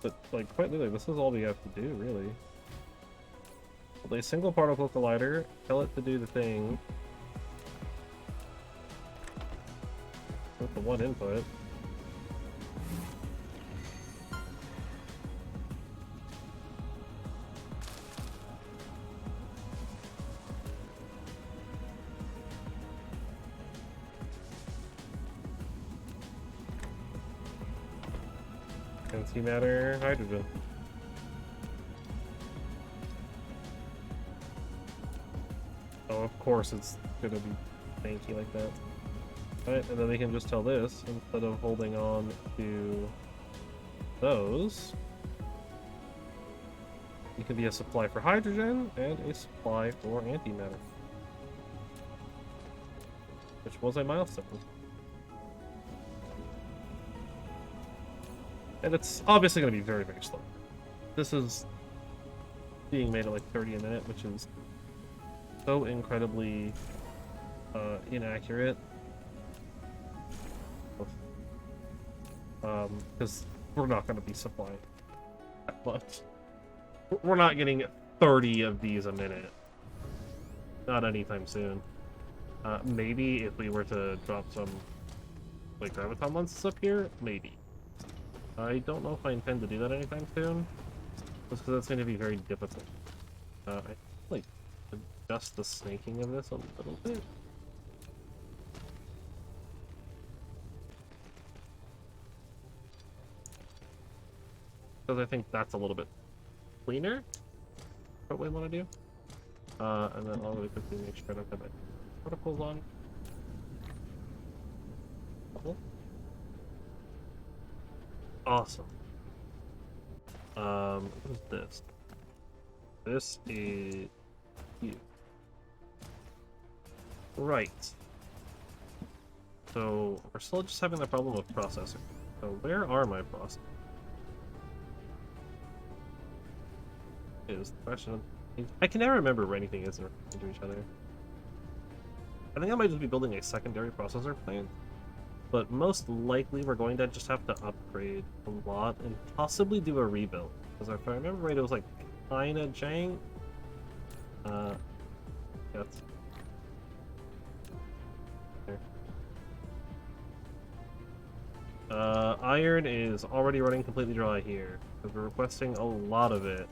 But like quite literally, this is all we have to do, really. Build a single particle collider, tell it to do the thing. With the one input. antimatter hydrogen. Oh, of course it's gonna be tanky like that. Alright, and then we can just tell this, instead of holding on to those, it can be a supply for hydrogen and a supply for antimatter. Which was a milestone. And it's obviously going to be very, very slow. This is being made at like 30 a minute, which is so incredibly inaccurate. Because we're not going to be supplying that much. We're not getting 30 of these a minute. Not anytime soon. Maybe if we were to drop some like graviton lenses up here, maybe. I don't know if I intend to do that anytime soon, just because that's going to be very difficult. I like adjust the snaking of this a little bit. Because I think that's a little bit cleaner. What we want to do. And then I'll really quickly make sure I don't have my particles on. Cool. Awesome. What is this? This is you. Right. So we're still just having the problem with processor. So where are my processors? Is the question. I can never remember where anything is into each other. I think I might just be building a secondary processor plant. But most likely we're going to just have to upgrade a lot and possibly do a rebuild. Because if I remember right, it was like kinda jank. That's there. Iron is already running completely dry here. Because we're requesting a lot of it.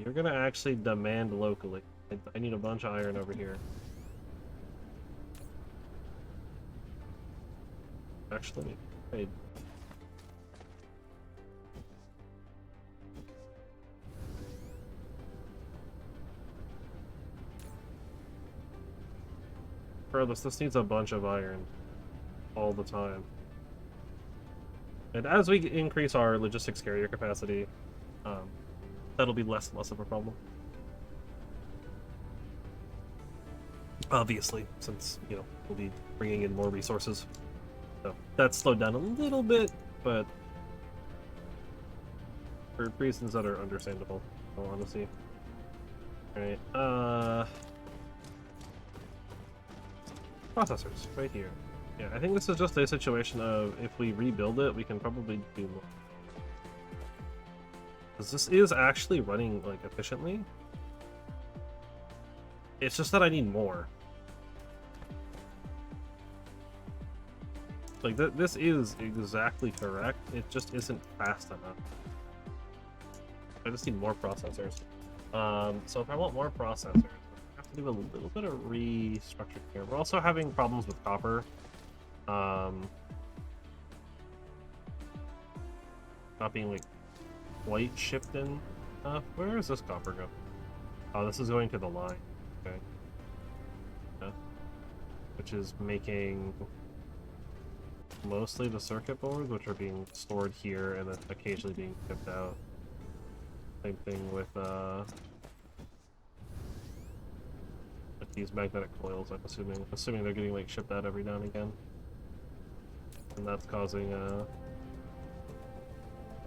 You're gonna actually demand locally. I need a bunch of iron over here. Actually, let me trade. Regardless, this needs a bunch of iron all the time. And as we increase our logistics carrier capacity, that'll be less and less of a problem. Obviously, since, you know, we'll be bringing in more resources. So that's slowed down a little bit, but for reasons that are understandable, in all honesty. Alright, processors, right here. Yeah, I think this is just a situation of if we rebuild it, we can probably do more. Because this is actually running, like, efficiently. It's just that I need more. Like, this is exactly correct, it just isn't fast enough. I just need more processors. So if I want more processors, I have to do a little bit of restructuring here. We're also having problems with copper. Not being, like, quite shipped in enough. Where does this copper go? Oh, this is going to the line. Okay. Yeah. Which is making mostly the circuit boards, which are being stored here and then occasionally being shipped out. Same thing with these magnetic coils, I'm assuming they're getting, like, shipped out every now and again. And that's causing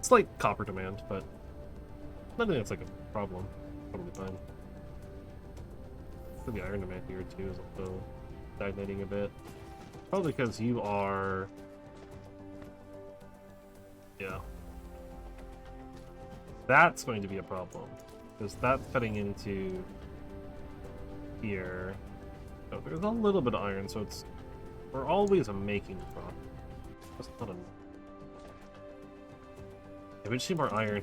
slight copper demand, but nothing that's like a problem. Totally fine. The iron demand here too is also stagnating a bit. Probably because you are... Yeah. That's going to be a problem. Because that's cutting into here. Oh, there's a little bit of iron, so it's... We're always making profit. Just not enough. Yeah, we just need more iron.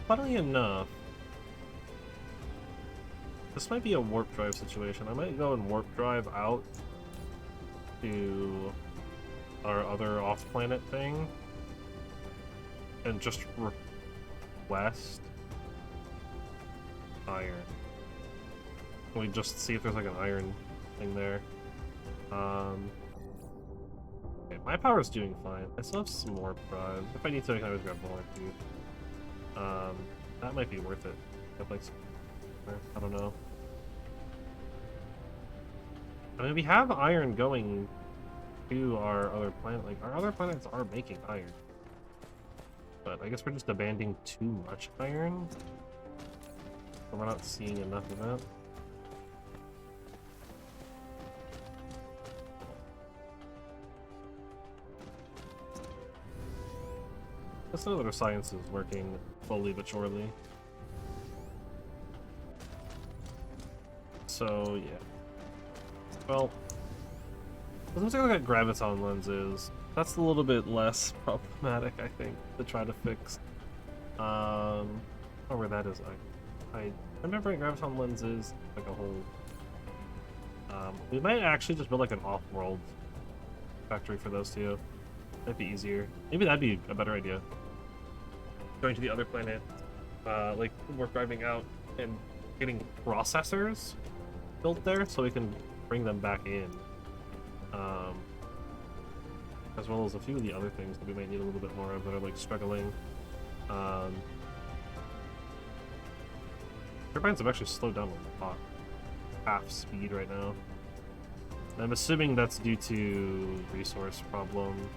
Funnily enough, this might be a warp drive situation. I might go and warp drive out to our other off-planet thing and just request iron. We just see if there's like an iron thing there. Okay, my power's doing fine. I still have some more drives. If I need to, I can always grab more too. That might be worth it. Have like some, I don't know. I mean, we have iron going to our other planet. Like, our other planets are making iron. But I guess we're just demanding too much iron. So we're not seeing enough of that. I guess another science is working slowly but surely. So, yeah. Well, let's take a look at graviton lenses. That's a little bit less problematic, I think, to try to fix. Oh, where that is, I remember graviton lenses like a whole. We might actually just build like an off-world factory for those two. That'd be easier. Maybe that'd be a better idea. Going to the other planet, like we're driving out and getting processors built there, so we can bring them back in. As well as a few of the other things that we might need a little bit more of that are like struggling. Turbines have actually slowed down a lot. Half speed right now. I'm assuming that's due to resource problem.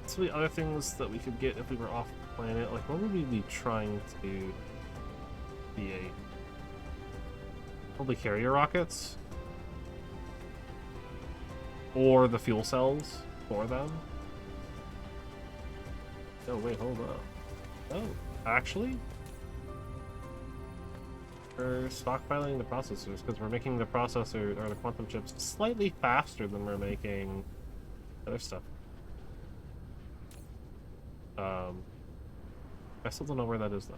So the other things that we could get if we were off planet, like what would we be trying to create? Probably carrier rockets? Or the fuel cells for them? Oh wait, hold up. Oh, actually? We're stockpiling the processors because we're making the processor or the quantum chips slightly faster than we're making other stuff. I still don't know where that is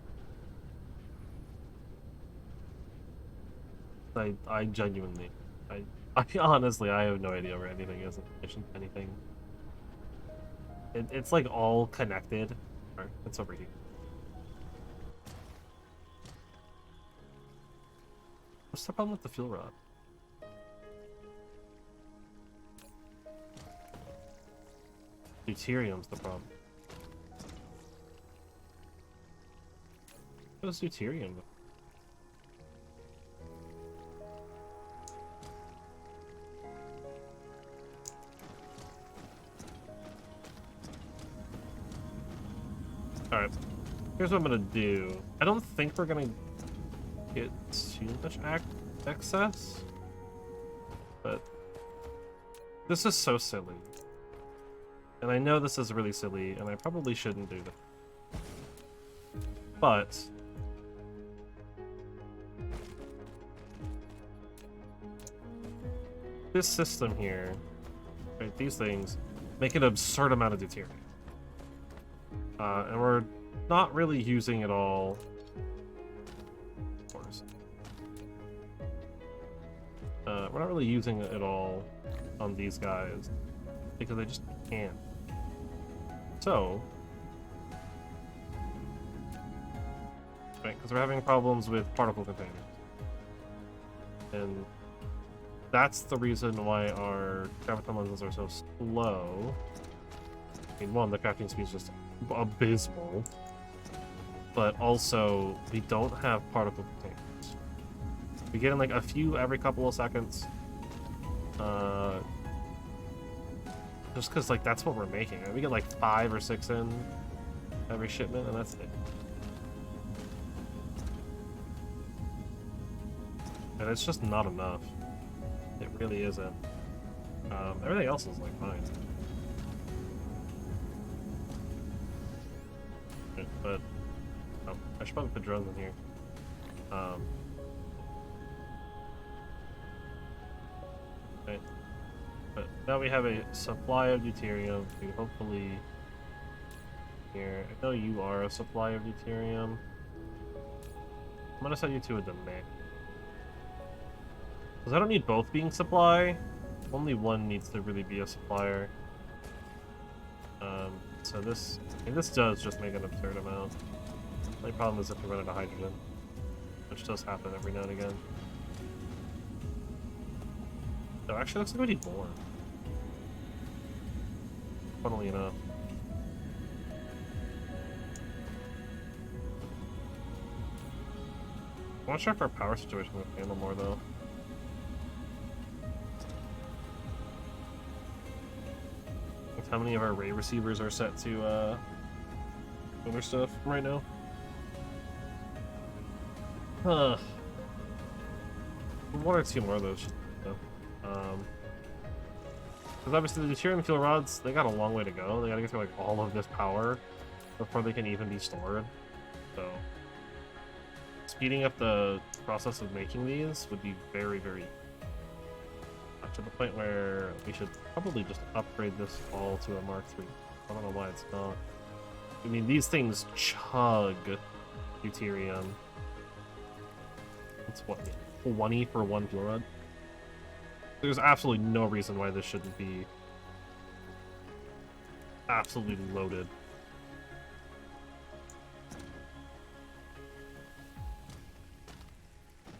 though. I genuinely, I honestly, I have no idea where anything is in addition to anything. It's like all connected. Alright, it's over here. What's the problem with the fuel rod? Deuterium's the problem. What is deuterium? Alright, here's what I'm gonna do. I don't think we're gonna get too much excess, but this is so silly. And I know this is really silly, and I probably shouldn't do that. But this system here, right, these things, make an absurd amount of deuterium. And we're not really using it all. Of course. We're not really using it all on these guys because they just can't. So, right, because we're having problems with particle containers. And that's the reason why our graviton lenses are so slow. I mean, one, the crafting speed is just abysmal, but also we don't have particle containers. We get in like a few every couple of seconds, just because like that's what we're making. Right? We get like 5 or 6 in every shipment, and that's it. And it's just not enough. It really isn't. Everything else is like fine. But oh, I should probably put drones in here. Okay. But now we have a supply of deuterium to hopefully here. I know you are a supply of deuterium. I'm gonna send you to a domain. Because I don't need both being supply. Only one needs to really be a supplier. So this, I mean, this does just make an absurd amount. The only problem is if we run out of hydrogen, which does happen every now and again. So actually, looks like we need more. Funnily enough. I'm not sure if our power situation will handle more though. How many of our ray receivers are set to other stuff right now? Huh. One or two more of those. Because obviously the deuterium fuel rods, they got a long way to go. They gotta get through like all of this power before they can even be stored. So speeding up the process of making these would be very, very to the point where we should probably just upgrade this all to a Mark III. I don't know why it's not. I mean, these things chug deuterium. It's what, 20 for one fuel rod? There's absolutely no reason why this shouldn't be absolutely loaded.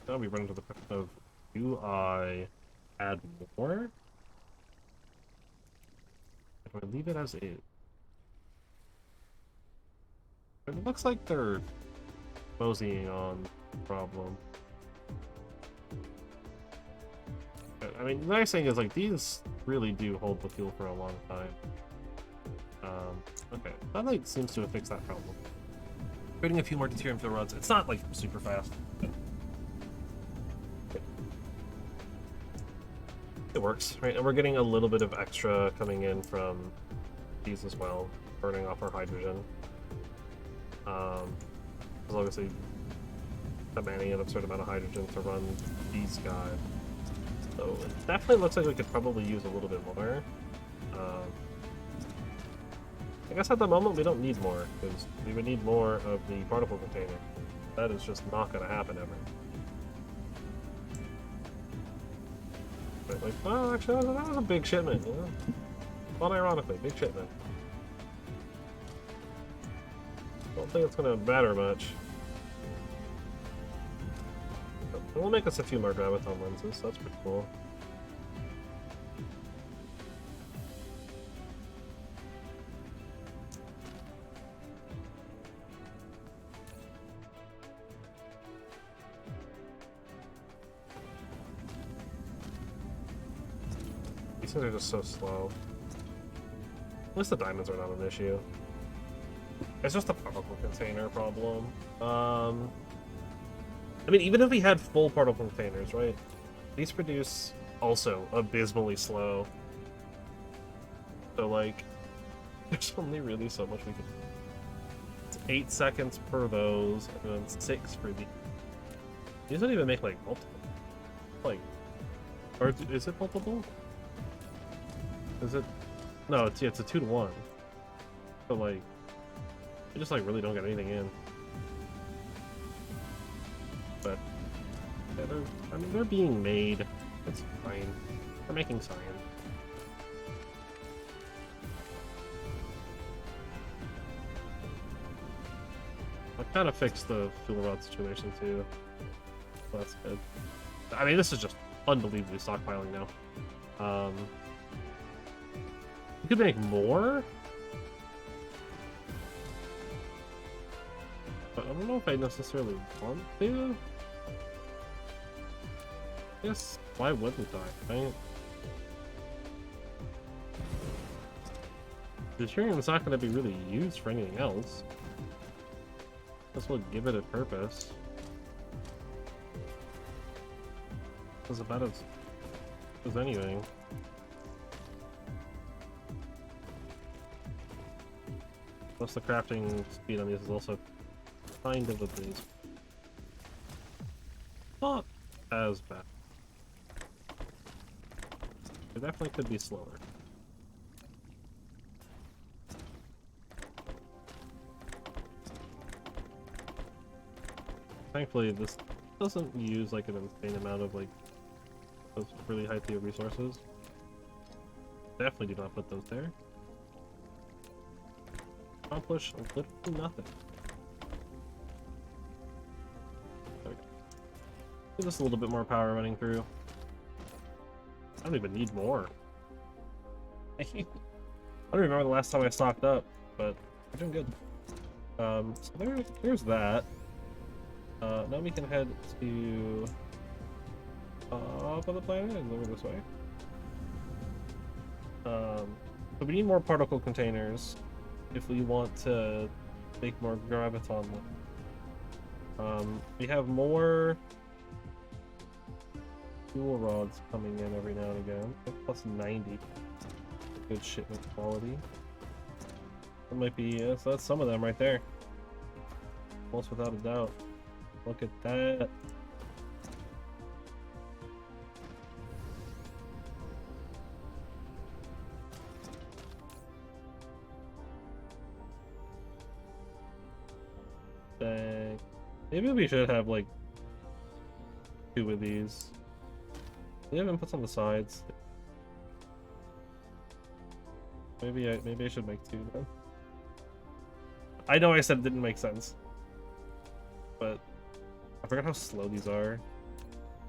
Now we run into the question of, do I add more? If I leave it as is. It looks like they're moseying on the problem. I mean, the nice thing is, like, these really do hold the fuel for a long time. Okay, that, like, seems to have fixed that problem. Creating a few more deuterium fuel rods. It's not, like, super fast. It works, right? And we're getting a little bit of extra coming in from these as well, burning off our hydrogen. Because obviously, demanding an absurd amount of hydrogen to run these guys. So it definitely looks like we could probably use a little bit more. I guess at the moment we don't need more, because we would need more of the particle container. That is just not going to happen ever. Like, well, actually, that was a big shipment, you know? Unironically, big shipment. Don't think it's gonna matter much. It will make us a few more graviton lenses, so that's pretty cool. These things are just so slow. At least the diamonds are not an issue. It's just a particle container problem. I mean, even if we had full particle containers, right? These produce also abysmally slow. So, like, there's only really so much we can do. It's 8 seconds per those, and then 6 for these. These don't even make, like, multiple. Like, or is it multiple? Is it? No, it's a 2-to-1. But, like, we just, like, really don't get anything in. But, yeah, I mean, they're being made. It's fine. We're making science. I kind of fixed the fuel rod situation, too. So that's good. I mean, this is just unbelievably stockpiling now. We could make more? But I don't know if I necessarily want to. I guess, why wouldn't I, right? Deuterium's not going to be really used for anything else. This will give it a purpose. It's about as anything. Plus the crafting speed on these is also kind of a breeze. Not as bad. It definitely could be slower. Thankfully, this doesn't use like an insane amount of like those really high tier resources. Definitely do not put those there. Accomplish literally nothing. There we go. Just a little bit more power running through. I don't even need more. I don't remember the last time I stocked up, but we're doing good. So there's that. Now we can head to top of the planet and over this way. So we need more particle containers if we want to make more graviton. We have more fuel rods coming in every now and again. Plus 90. Good shipment quality. That might be, so that's some of them right there. Almost without a doubt. Look at that. Dang. Maybe we should have like 2 of these. They have inputs on the sides. Maybe I should make 2 then. I know I said it didn't make sense, but I forgot how slow these are.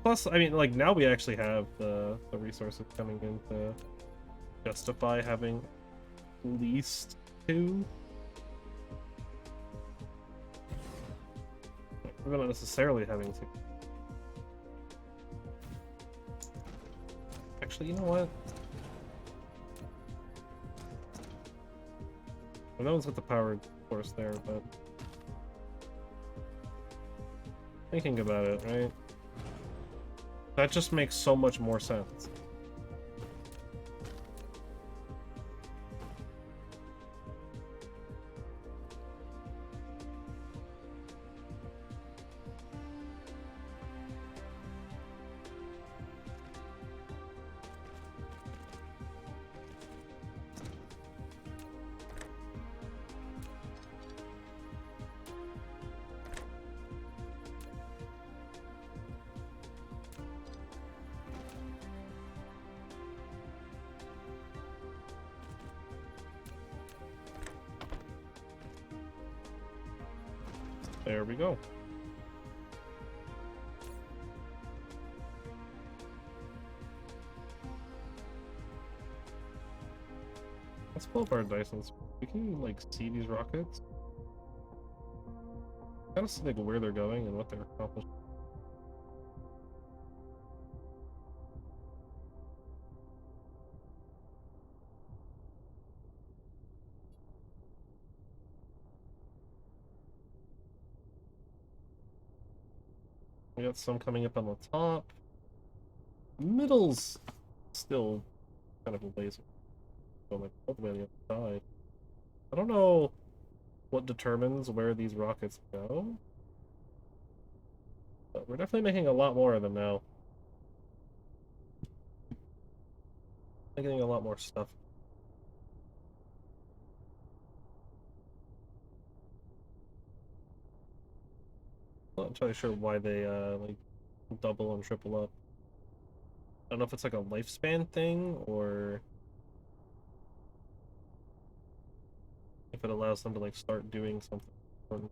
Plus, I mean, like, now we actually have the resources coming in to justify having at least 2. We're not necessarily having 2. Actually, you know what? Well, no one's got the powered force there, but thinking about it, right? That just makes so much more sense. There we go. Let's pull up our Dysons. We can like see these rockets. Kind of see like where they're going and what they're accomplishing. We got some coming up on the top. Middle's still kind of a laser. So like all the way on the other side. I don't know what determines where these rockets go. But we're definitely making a lot more of them now. I'm getting a lot more stuff. Not entirely sure why they like double and triple up. I don't know if it's like a lifespan thing or if it allows them to like start doing something important.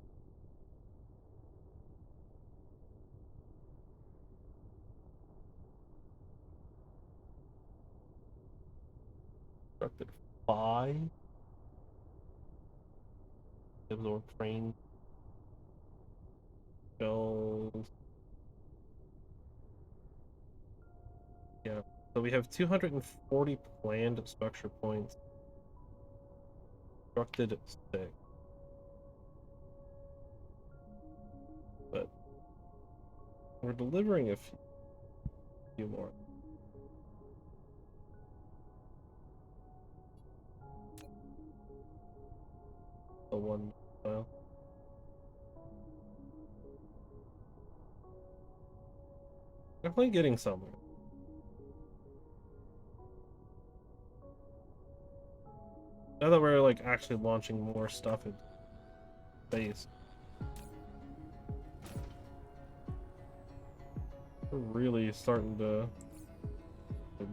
Constructed 5. Absorb train shells. Yeah. So we have 240 planned structure points. Constructed 6. But we're delivering a few more. The one file. Definitely getting somewhere. Now that we're like actually launching more stuff in space, we're really starting to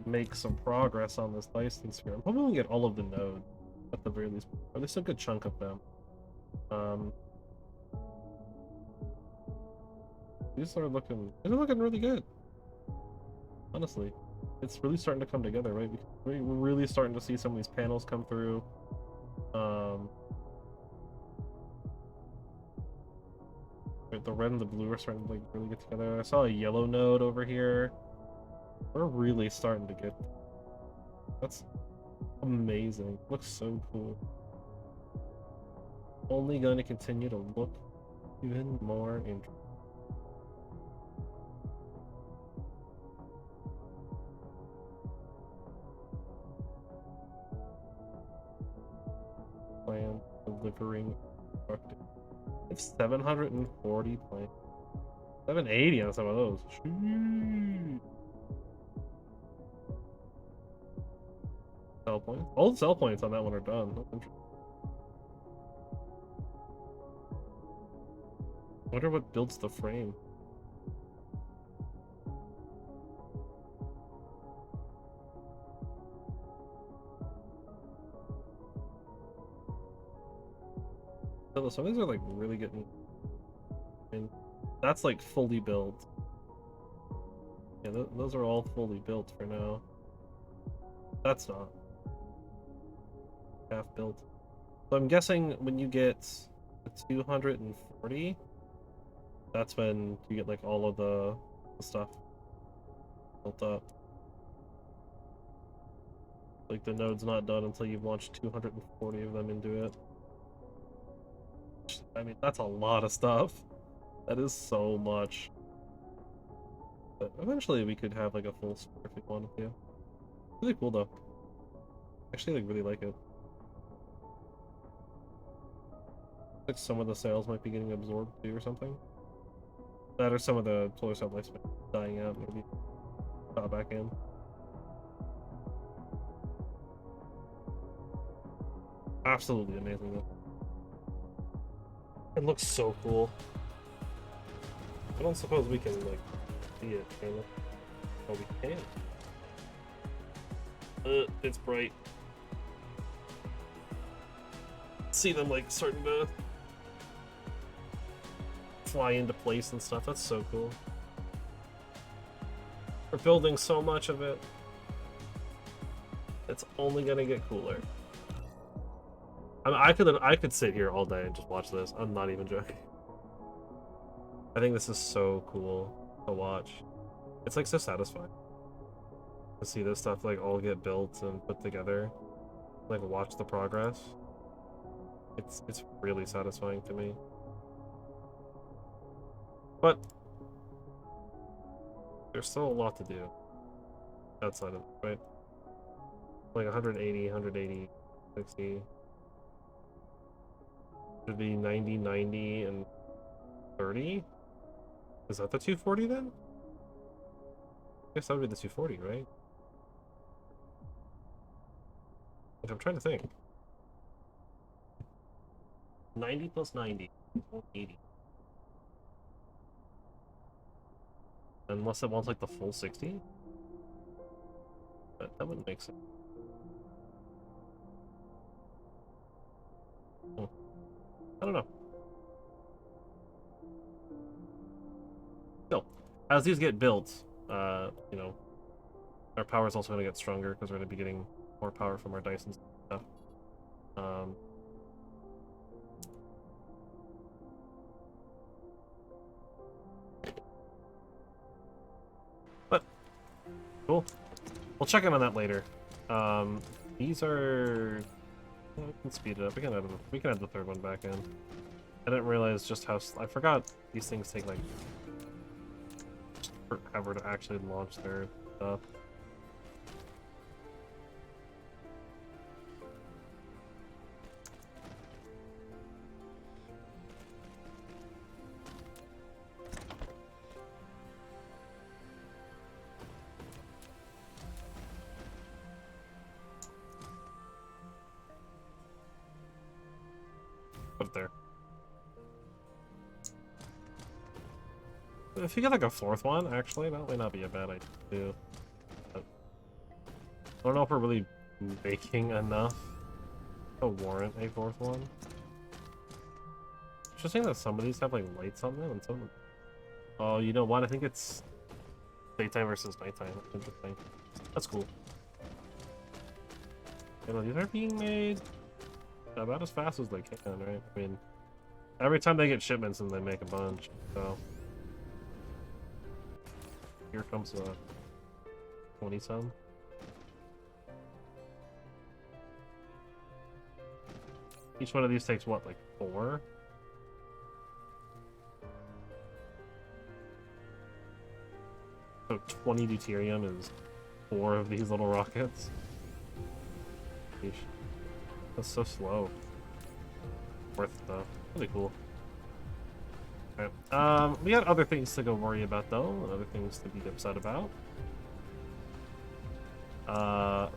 make some progress on this Dyson sphere. I'm hoping we get all of the nodes at the very least, or at least a good chunk of them. These are looking really good. Honestly, it's really starting to come together, right? We're really starting to see some of these panels come through. The red and the blue are starting to like really get together. I saw a yellow node over here. We're really starting to get. That's amazing. Looks so cool. Only going to continue to look even more interesting. Plan delivering constructed. It's 740 plans. 780 on some of those. Shoot. Sell points. All the sell points on that one are done. I wonder what builds the frame. Some of these are like really getting. And that's like fully built. Yeah, those are all fully built for now. That's not half built. So I'm guessing when you get 240, that's when you get like all of the stuff built up. Like the node's not done until you've launched 240 of them into it. I mean, that's a lot of stuff. That is so much. But eventually we could have like a full sphere if we wanted to. Really cool though. Actually, like really like it. Like some of the sales might be getting absorbed too or something. That or some of the solar cell lifespan dying out, maybe shot back in. Absolutely amazing though. It looks so cool. I don't suppose we can like see it, can we? Oh, we can. It's bright. See them like starting to fly into place and stuff. That's so cool. We're building so much of it. It's only gonna get cooler. I mean, I could sit here all day and just watch this. I'm not even joking. I think this is so cool to watch. It's like so satisfying to see this stuff like all get built and put together. Like watch the progress. It's really satisfying to me. But there's still a lot to do outside of it, right? Like 180, 180, 60. Should be 90, 90, and 30? Is that the 240 then? I guess that would be the 240, right? Like, I'm trying to think. 90 plus 90, 180. Unless it wants like the full 60? But that wouldn't make sense. I don't know. Still, as these get built, you know, our power is also going to get stronger because we're going to be getting more power from our Dyson stuff. But cool. We'll check in on that later. These are. We can speed it up. We can add the third one back in. I didn't realize just how. I forgot these things take like forever to actually launch their stuff. Put it there. If you get like a fourth one, actually, that might not be a bad idea too. But I don't know if we're really making enough to warrant a fourth one. Interesting that some of these have like lights on them and some of them... Oh, you know what? I think it's daytime versus nighttime. That's interesting. That's cool. You know, these are being made about as fast as they can, right? I mean, every time they get shipments and they make a bunch, so... Here comes a 20-some. Each one of these takes, what, like 4? So 20 deuterium is 4 of these little rockets. Sheesh. That's so slow. Worth it though. Really cool. Alright. We got other things to go worry about though, and other things to be upset about.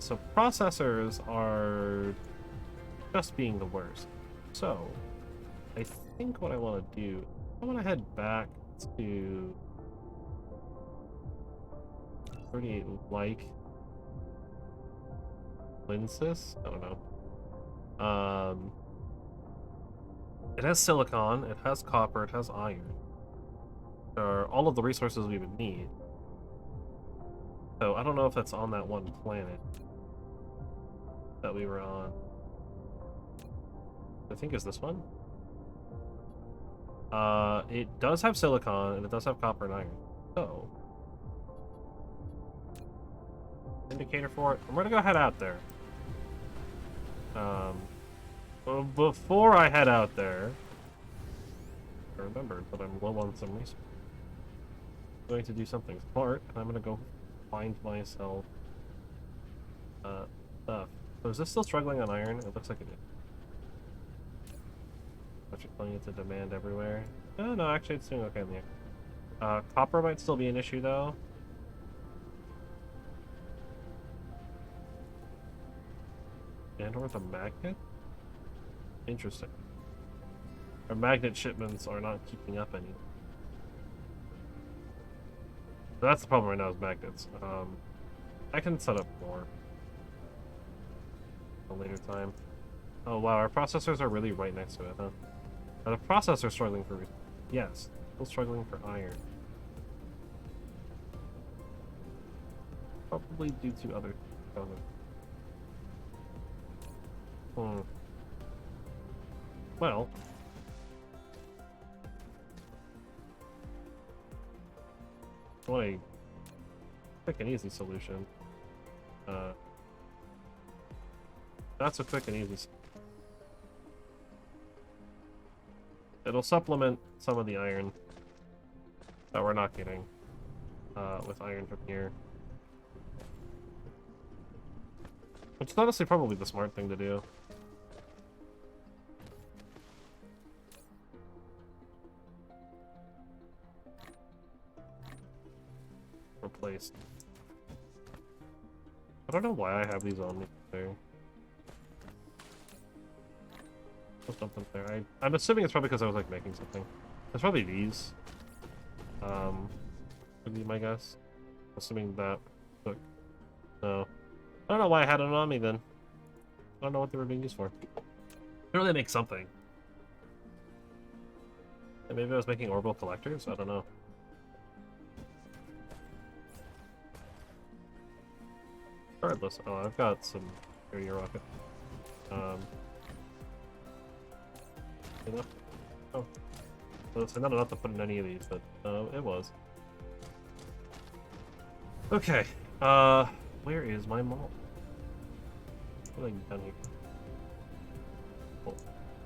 So processors are just being the worst. So I think what I want to do, I want to head back to 38 like Linsis? I don't know. It has silicon, it has copper, it has iron. There are all of the resources we would need. So I don't know if that's on that one planet that we were on. I think is this one. It does have silicon and it does have copper and iron. So indicator for it. I'm gonna go head out there. Well, before I head out there, I remembered that I'm low on some resources. I'm going to do something smart, and I'm gonna go find myself stuff. So is this still struggling on iron? It looks like it is. But you're telling it to demand everywhere. Oh no, actually it's doing okay in the air. Copper might still be an issue though. And or the magnet? Interesting. Our magnet shipments are not keeping up any. That's the problem right now is magnets. I can set up more a later time. Oh wow, our processors are really right next to it, huh? Are the processors struggling for... Yes, still struggling for iron. Probably due to other... Well... What a quick and easy solution. That's a quick and easy solution. It'll supplement some of the iron that we're not getting with iron from here. Which is honestly probably the smart thing to do. Replaced. I don't know why I have these on me there. Put something there. I'm assuming it's probably because I was like making something. It's probably these. Would be my guess. Assuming that. Look. No. I don't know why I had it on me then. I don't know what they were being used for. Clearly they make something. And maybe I was making orbital collectors? I don't know. Regardless, oh, I've got some carrier rocket. Enough? Oh. Well, it's not enough to put in any of these, but it was. Okay, where is my mall? What have I done here? Cool.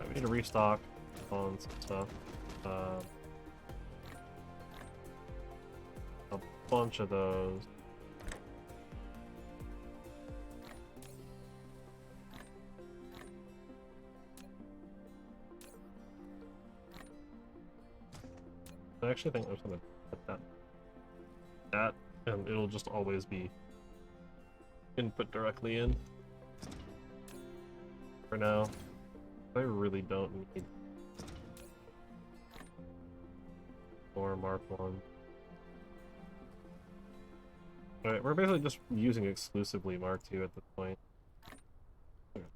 I need to restock on some stuff. A bunch of those. I actually think I'm gonna put that, and it'll just always be input directly in. For now, I really don't need more Mark 1. Alright, we're basically just using exclusively Mark II at this point. Okay.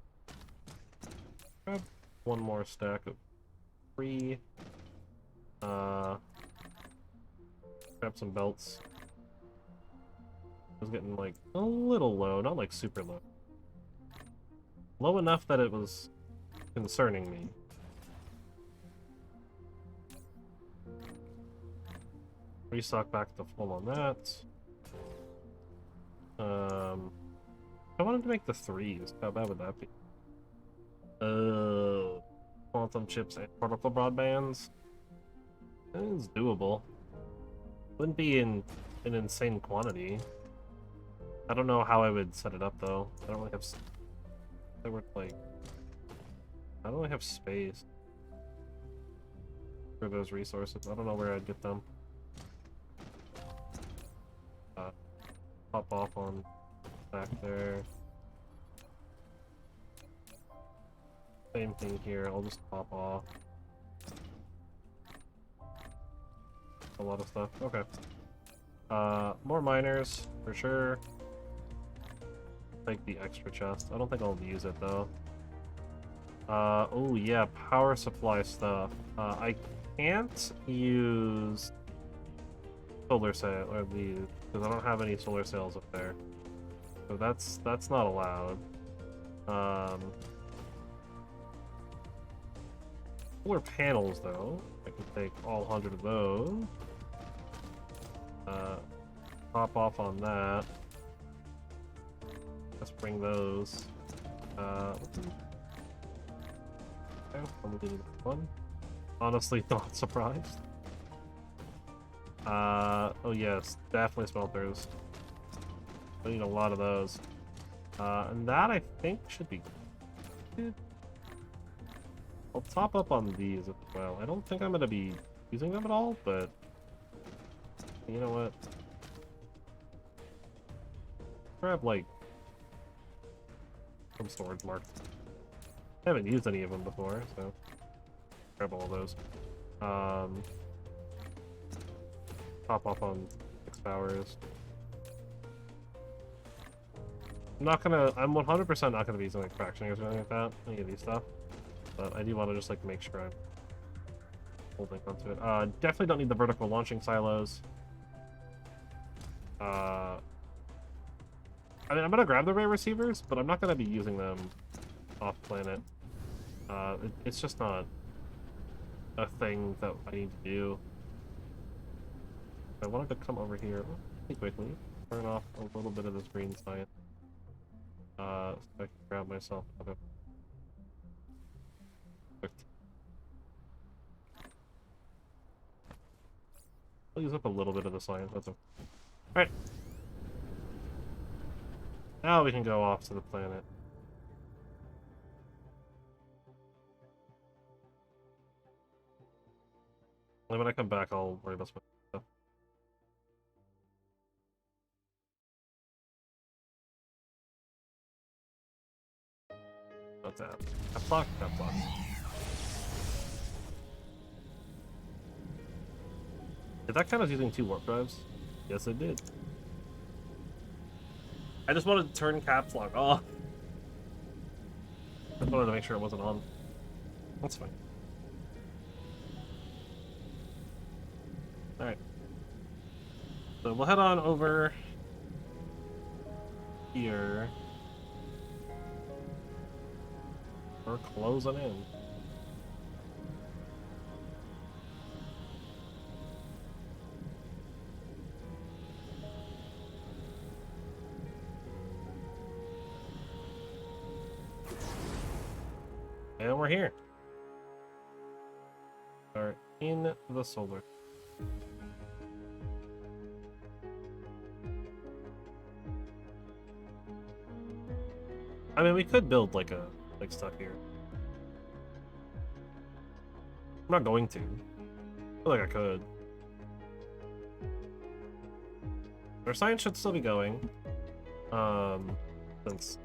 Grab one more stack of 3. Grab some belts. I was getting like a little low, not like super low. Low enough that it was concerning me. Restock back to full on that. I wanted to make the 3s. How bad would that be? Quantum chips and particle broadbands. It's doable. Wouldn't be in an insane quantity. I don't know how I would set it up though. I don't really have. I would like. I don't really have space for those resources. I don't know where I'd get them. Pop off on back there. Same thing here. I'll just pop off. A lot of stuff. Okay. More miners for sure. Take the extra chest. I don't think I'll use it though. Oh yeah, power supply stuff. I can't use solar sail or these because I don't have any solar sails up there. So that's not allowed. Solar panels though. I can take all 100 of those. Pop off on that. Let's bring those. I'm gonna do one. Honestly, not surprised. Oh yes, definitely Tues-Thurs. I need a lot of those. And that I think should be good. I'll top up on these as well. I don't think I'm gonna be using them at all, but you know what? Grab like some storage marks. I haven't used any of them before, so grab all of those. Pop off on 6 powers. I'm 100% not gonna be using like fractionators or anything like that, any of these stuff. But I do want to just like make sure I'm holding onto it. Definitely don't need the vertical launching silos. I mean, I'm gonna grab the rare receivers, but I'm not gonna be using them off planet. It's just not a thing that I need to do. I wanted to come over here really quickly, turn off a little bit of this green science, so I can grab myself another. I'll use up a little bit of the science. That's okay. All right. Now we can go off to the planet. And when I come back, I'll worry about some stuff. What's that? That block? That block. Did that count as using 2 warp drives? Yes, it did. I just wanted to turn caps lock off. I just wanted to make sure it wasn't on. That's fine. Alright. So we'll head on over here. We're closing in. And we're here. Are in the solar. I mean, we could build like stuff here. I'm not going to. I feel like I could. Our science should still be going. Since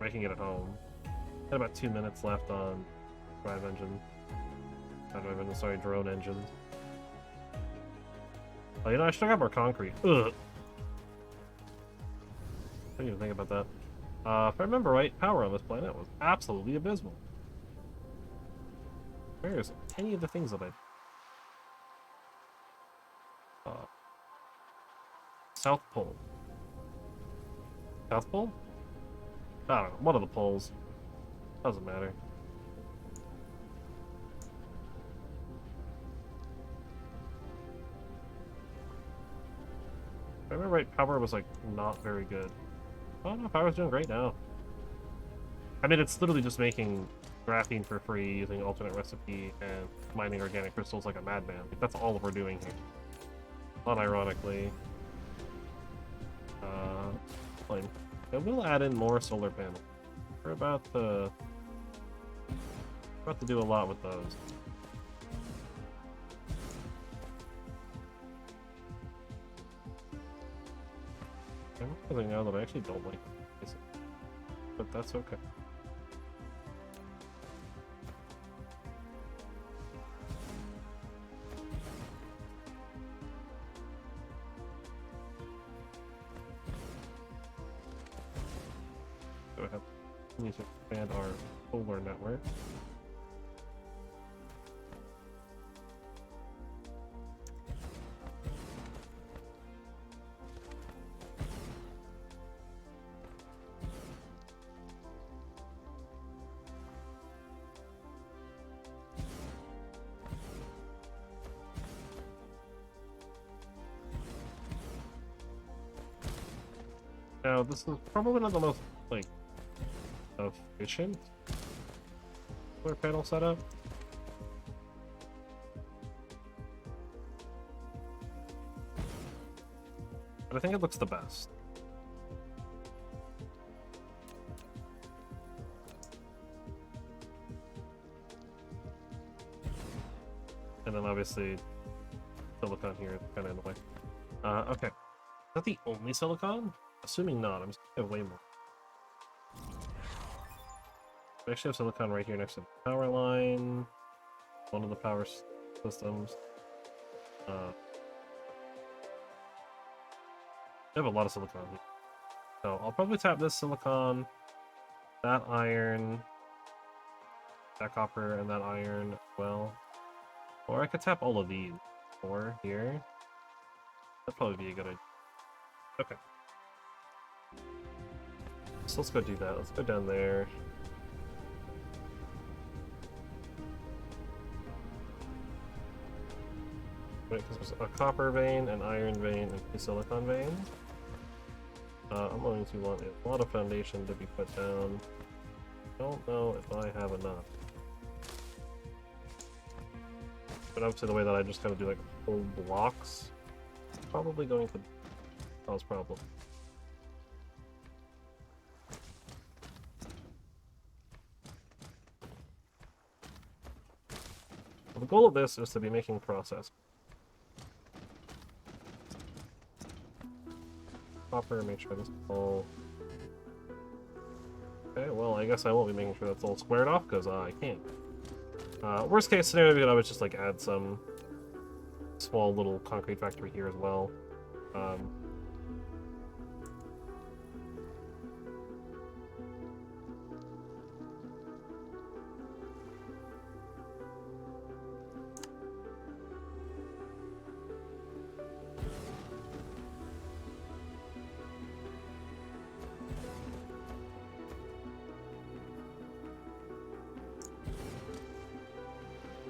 making it at home. Got about 2 minutes left on drive engine. Not drive engine, sorry, drone engine. Oh, you know, I should have got more concrete. Ugh. I didn't even think about that. If I remember right, power on this planet was absolutely abysmal. Where's any of the things that I... South Pole. South Pole? I don't know. One of the poles. Doesn't matter. If I remember right, power was, like, not very good. Oh, no, power's doing great now. I mean, it's literally just making graphene for free using alternate recipe and mining organic crystals like a madman. Like, that's all we're doing here. Unironically. Fine. I will add in more solar panels. We're about to do a lot with those. I'm realizing now that I actually don't like this, but that's okay. So we need to expand our solar network. Now, this is probably not the most, like, efficient solar panel setup. But I think it looks the best. And then obviously, silicon here is kind of in the way. Okay. Is that the only silicon? Assuming not, I'm just gonna have way more. We actually have silicon right here next to the power line. One of the power systems. We have a lot of silicon here. So I'll probably tap this silicon, that iron, that copper, and that iron as well. Or I could tap all of these. Or here. That'd probably be a good idea. Okay. So let's go do that. Let's go down there. Right, because there's a copper vein, an iron vein, and two silicon veins. I'm going to want a lot of foundation to be put down. Don't know if I have enough. But obviously the way that I just kind of do like whole blocks, probably going to cause problems. Well, the goal of this is to be making process. Copper, make sure this is all... Okay, well, I guess I won't be making sure that's all squared off, because I can't. Worst case scenario, we could always just, like, add some small little concrete factory here as well.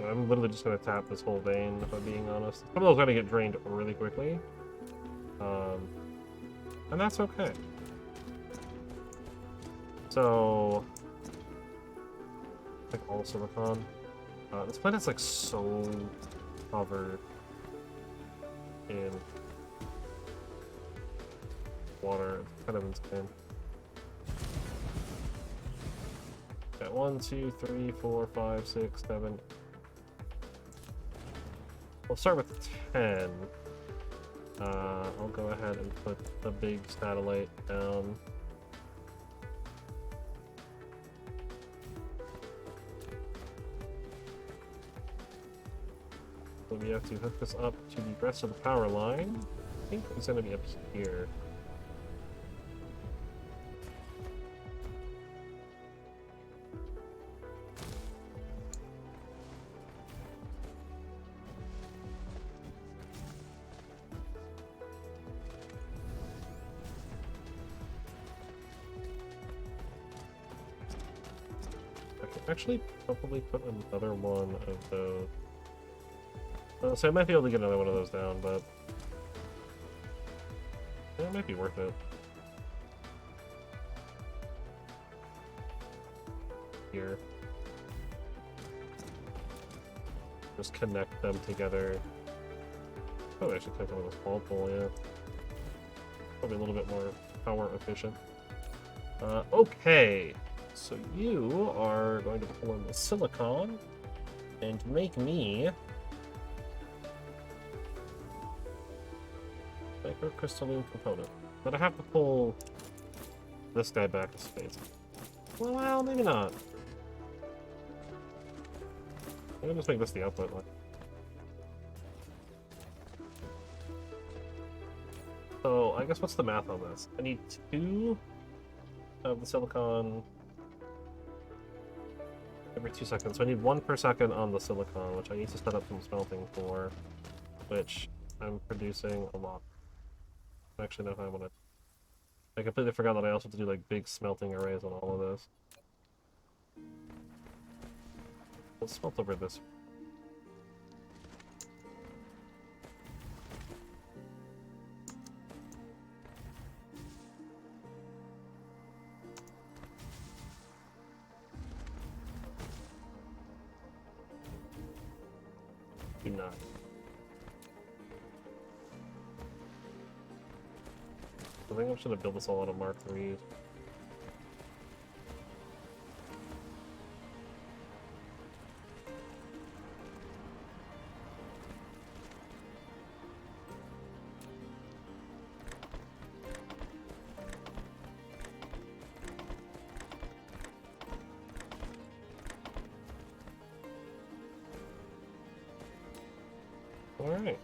I'm literally just going to tap this whole vein, if I'm being honest. Some of those are going to get drained really quickly. And that's okay. So... like all silicon. This planet's like so covered in water. It's kind of insane. Got 1, 2, 3, 4, 5, 6, 7... We'll start with 10. I'll go ahead and put the big satellite down. So we have to hook this up to the rest of the power line. I think it's going to be up here. Actually probably put another one of those. So I might be able to get another one of those down, but yeah, it might be worth it. Here. Just connect them together. Oh, I should connect them with a small pole, yeah. Probably a little bit more power efficient. Okay. So you are going to pull in the silicon and make me microcrystalline component. But I have to pull this guy back to space. Well, maybe not. I'm gonna just make this the output line. So I guess what's the math on this? I need 2 of the silicon every 2 seconds. So I need 1 per second on the silicon, which I need to set up some smelting for, which I'm producing a lot. I actually know how I want to. I completely forgot that I also have to do like big smelting arrays on all of this. Let's smelt over this. Do not. I think I'm just gonna build this all out of Mark III. Alright.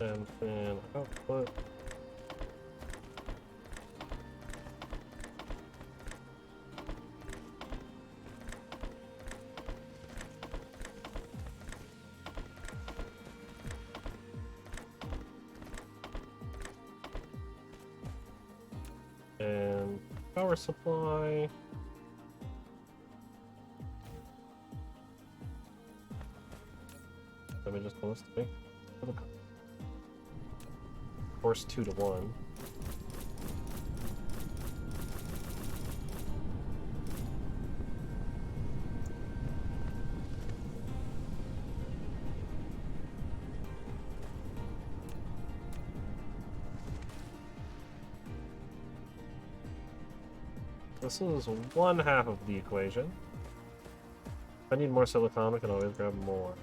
And then output. And power supply. Let me just pull this to me. Of course, 2 to 1. This is 1/2 of the equation. If I need more silicon, I can always grab more.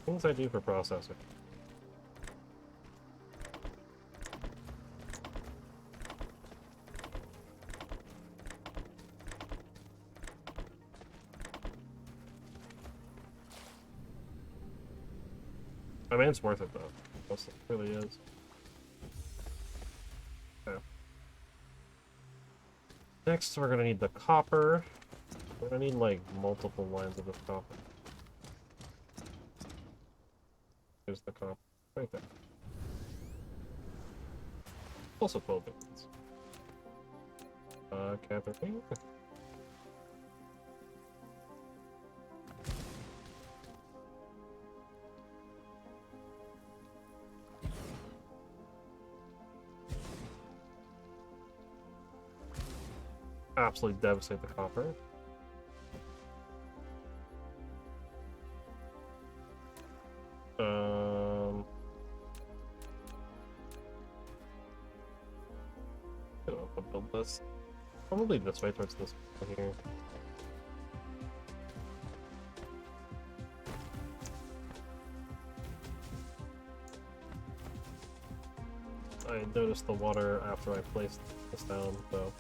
Things I do for processing. I mean, it's worth it though. It really is. Okay. Next, we're gonna need the copper. We're gonna need like multiple lines of this copper. There's the copper right there. Also 12 bits. Cathode. absolutely devastate the copper. I'll build this probably this way towards this one here. I noticed the water after I placed this down, so.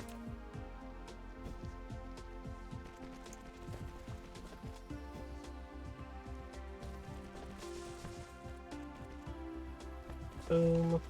Boom.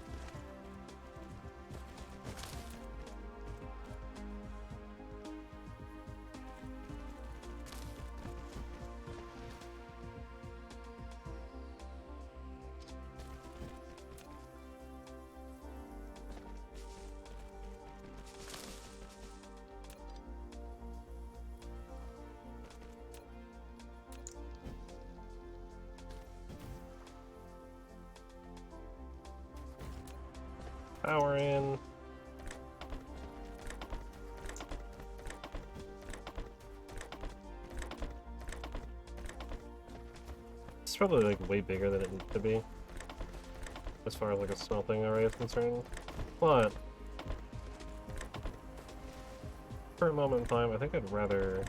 Power in. It's probably like way bigger than it needs to be, as far as like a smelting array is concerned. But current moment in time, I think I'd rather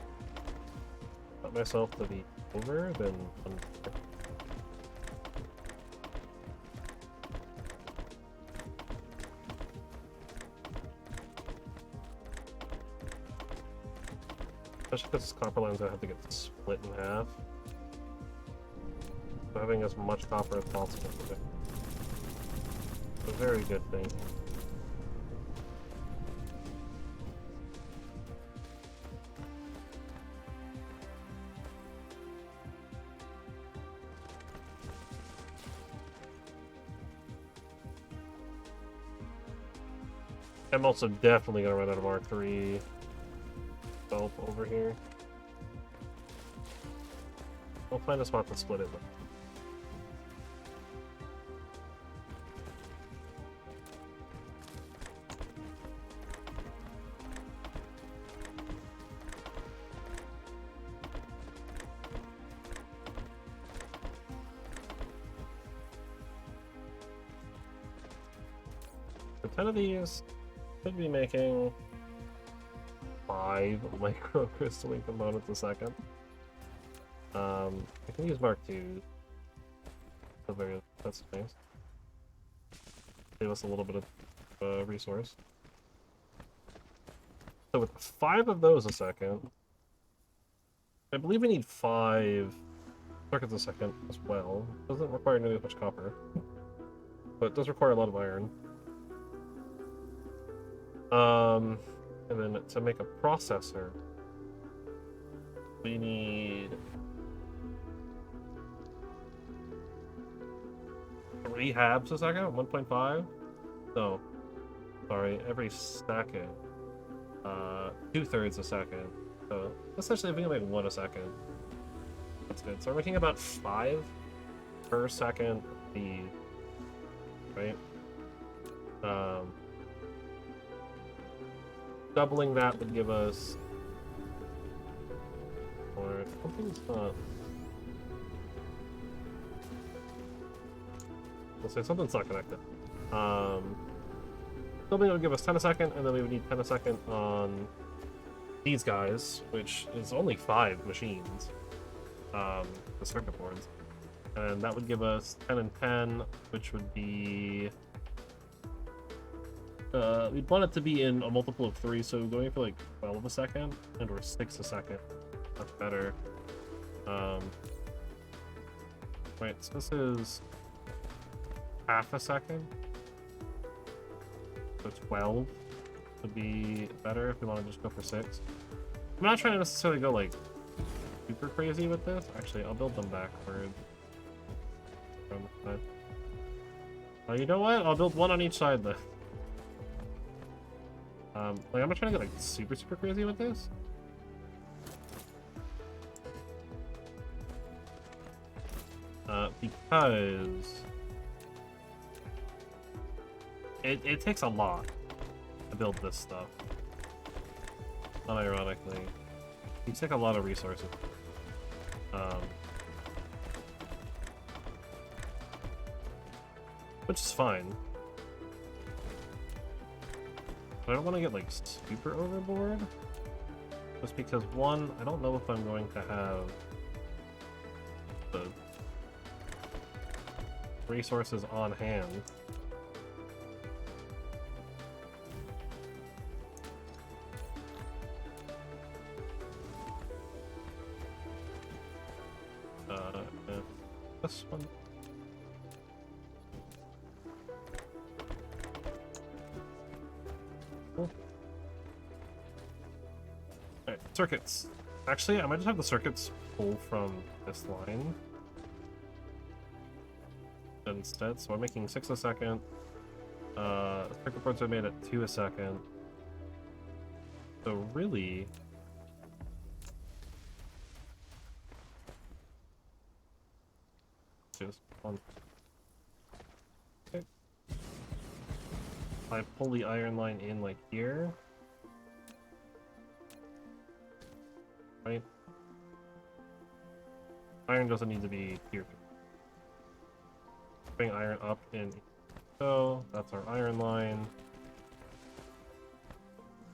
let myself to be over than under. Especially because this copper line's gonna have to get split in half. So having as much copper as possible is a very good thing. I'm also definitely gonna run out of R3 bulb over here. We'll find a spot to split it with. For 10 of these, should be making 5 microcrystalline components a second. I can use Mark II. That's nice. Save us a little bit of resource. So with 5 of those a second, I believe we need 5 circuits a second as well. Doesn't require nearly as much copper, but it does require a lot of iron. And then to make a processor, we need 3 habs a second, 1.5? No, sorry, every second. 2/3 a second. So essentially, if we can make 1 a second, that's good. So we're making about 5 per second feed, right? Doubling that would give us, or something's not. Let's say something's not connected. Doubling would give us 10 a second, and then we would need 10 a second on these guys, which is only 5 machines, the circuit boards, and that would give us 10 and 10, which would be. We'd want it to be in a multiple of 3, so going for like 12 a second and or 6 a second. That's better. Right, so this is half a second. So 12 would be better if we want to just go for 6. I'm not trying to necessarily go like super crazy with this. Actually, I'll build them backward. You know what? I'll build 1 on each side then. Like, I'm not trying to get like super crazy with this. Because it takes a lot to build this stuff. unironically. You take a lot of resources. Which is fine. But I don't want to get, like, super overboard. Just because, one, I don't know if I'm going to have the resources on hand. Yeah. This one. Cool. Alright, circuits. Actually, I might just have the circuits pull from this line instead. So I'm making 6 a second. Circuit boards are made at 2 a second. So really, just one. Okay. I pull the iron line in like here. Right? Iron doesn't need to be here. Bring iron up in. So that's our iron line.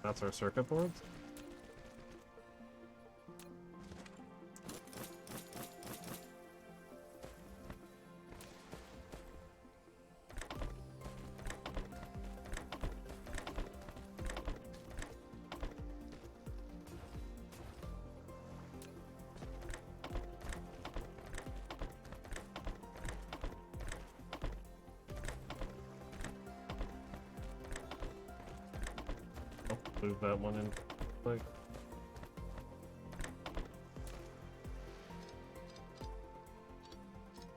That's our circuit boards. Move that one in, like.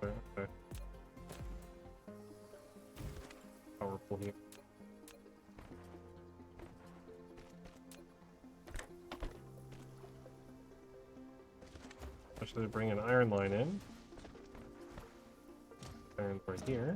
Okay. Powerful here. Actually, bring an iron line in. Iron's right here.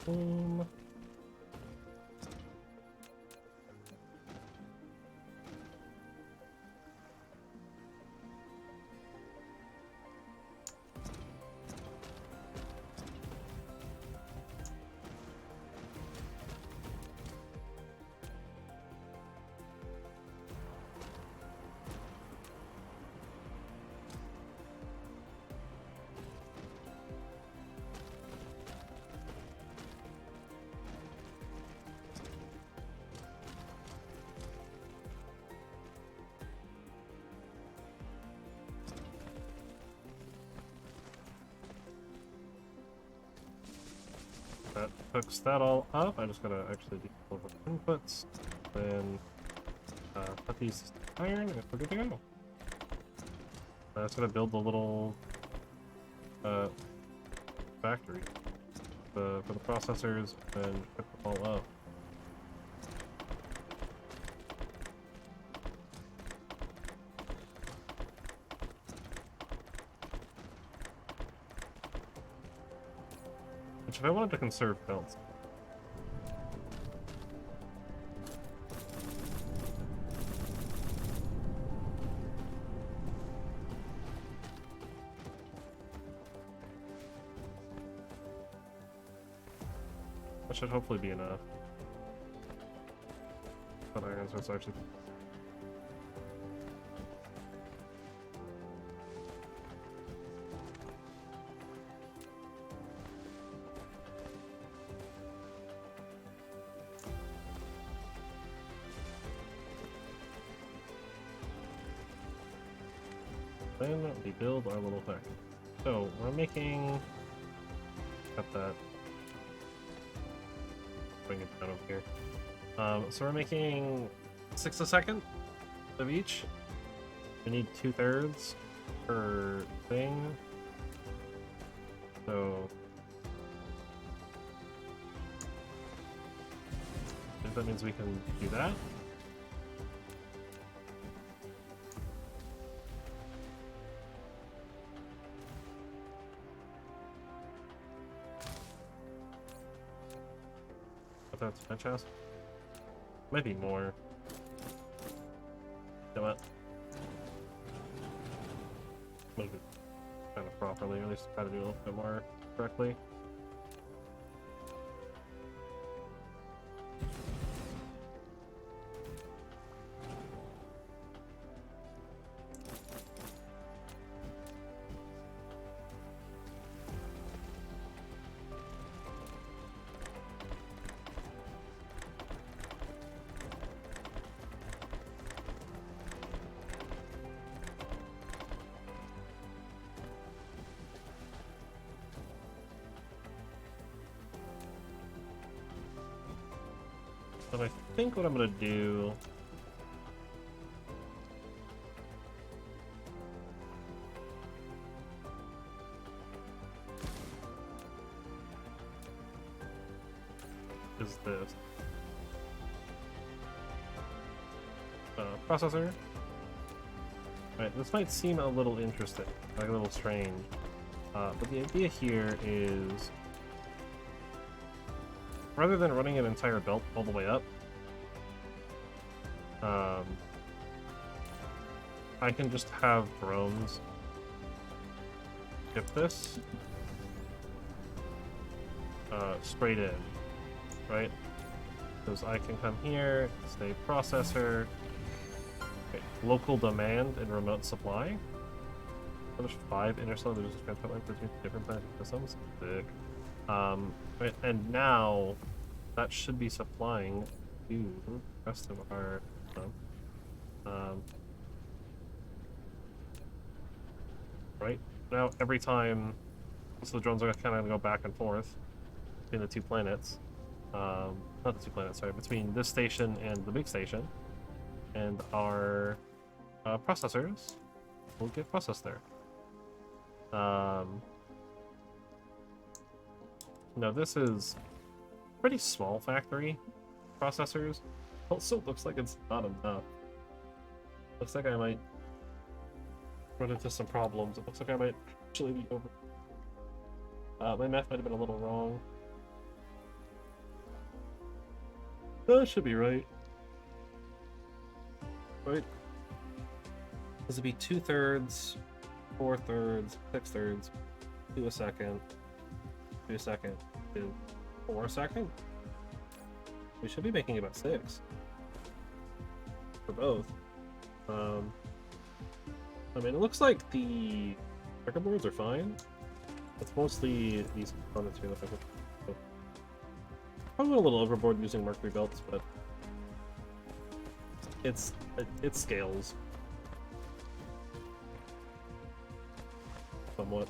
Boom. That hooks that all up. I just gotta actually do all of the inputs. Then put these iron and we're good to go. I'm just gonna build a little factory for the processors and hook them all up. Which, if I wanted to conserve belts, that should hopefully be enough. But iron source actually. Then we build our little factory. So we're making. Got that. Bring it down over here. So we're making 6 a second of each. We need 2/3 per thing. So if that means we can do that. But that's my chest. Might be more. You know what? Make it kind of properly, or at least try to do a little bit more correctly. So I think what I'm gonna do is this processor. Right, this might seem a little interesting, like a little strange, but the idea here is, rather than running an entire belt all the way up, I can just have drones skip this straight in, right? Because I can come here, say processor, okay, local demand and remote supply. There's 5 interstellar logistics transport lines between different planet systems. Big. Right, and now that should be supplying to the rest of our right now every time, so the drones are kind of go back and forth between the 2 planets, not the 2 planets, sorry, between this station and the big station, and our processors will get processed there. Now this is pretty small factory processors. Also looks like it's not enough. Looks like I might run into some problems. It looks like I might actually be over. My math might have been a little wrong. That should be right. Right? This would be 2/3, 4/3, 6/3, 2 a second, 2 a second, 2, 4 a second. We should be making about 6 for both. I mean, it looks like the checkerboards are fine. It's mostly these components here that I think. I'm a little overboard using mercury belts, but it scales somewhat.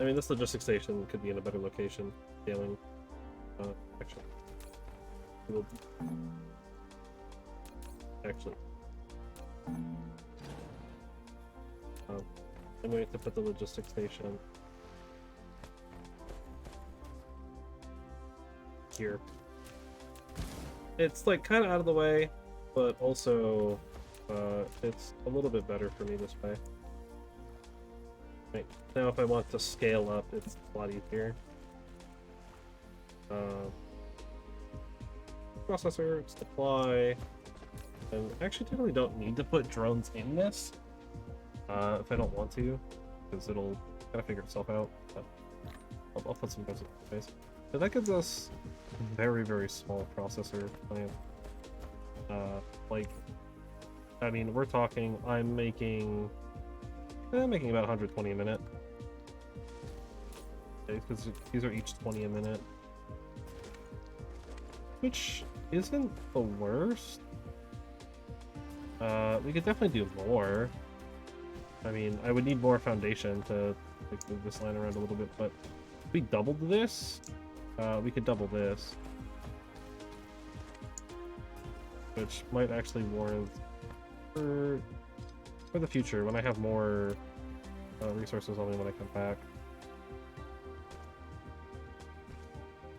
I mean, this logistics station could be in a better location, scaling. Actually, I'm going to put the logistics station here. It's like kind of out of the way, but also it's a little bit better for me this way. Right. Now if I want to scale up, it's a lot easier. Processor, supply, and I actually technically don't need to put drones in this if I don't want to, because it'll kind of figure itself out. But I'll put some drones in place. So that gives us a very, very small processor plant. Like, I mean, we're talking, I'm making about 120 a minute. Okay, because these are each 20 a minute. Which isn't the worst. We could definitely do more. I mean, I would need more foundation to like, move this line around a little bit, but if we doubled this, we could double this. which might actually warrant for the future when I have more resources on me when I come back.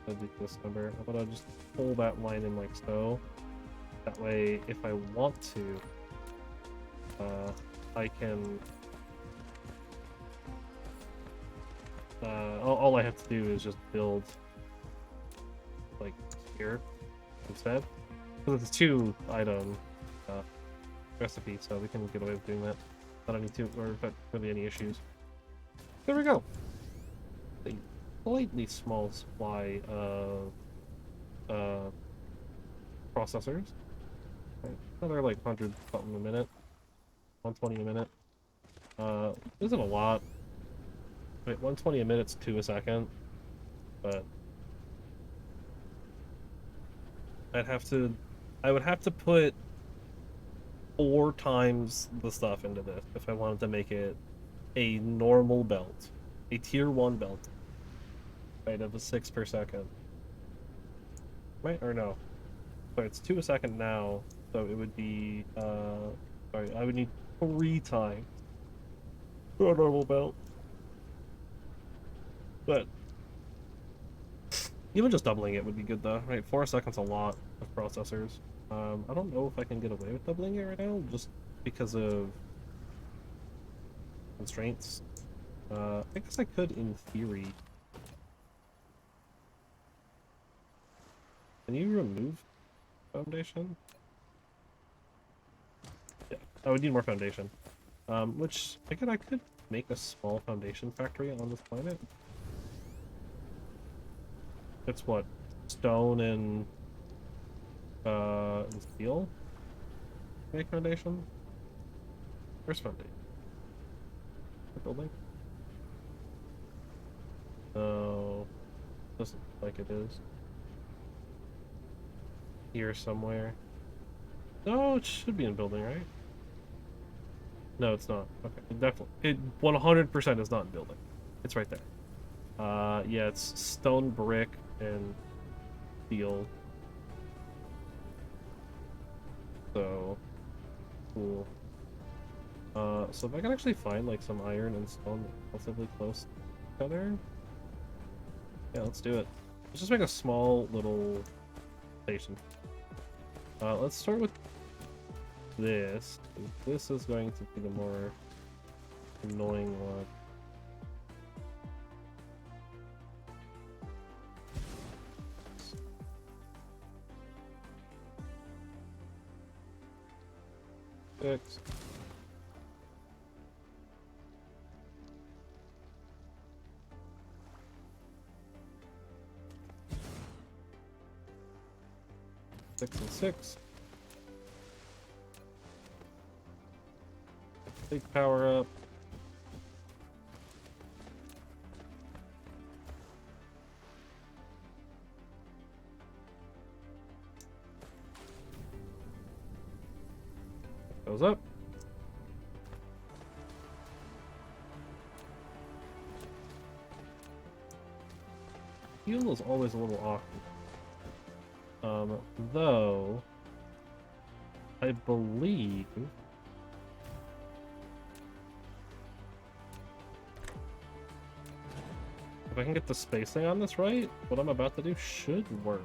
I'll do this number. I'm gonna just pull that line in like so. That way, if I want to, I can. All I have to do is just build like here instead, because it's a 2-item recipe, so we can get away with doing that. Not any two or really any issues. There we go. A slightly small supply of processors. Right. Another like 100 something a minute, 120 a minute. Isn't a lot. Wait, 120 a minute's 2 a second, but I would have to put 4 times the stuff into this if I wanted to make it a normal belt, a tier 1 belt, right, of a 6 per second. Right, or no? Sorry, it's 2 a second now, so it would be, sorry, I would need 3 times for a normal belt. But even just doubling it would be good though, right? 4 seconds a lot of processors. I don't know if I can get away with doubling it right now, just because of constraints. I guess I could in theory. Can you remove foundation? Yeah, I would need more foundation. Which, again, I could make a small foundation factory on this planet. It's what? Stone and steel? Make foundation? Where's foundation? The building? No. Doesn't look like it is. Here somewhere. No, it should be in building, right? No, it's not. Okay, definitely. It 100% is not in building. It's right there. Yeah, it's stone, brick, and steel. So, cool. So if I can actually find like some iron and stone relatively close to each other, yeah, let's do it. Let's just make a small little station. Let's start with this. This is going to be the more annoying one. Six. Six and 6. Big power up. Goes up. Fuel is always a little awkward. Though, I believe if I can get the spacing on this right, what I'm about to do should work.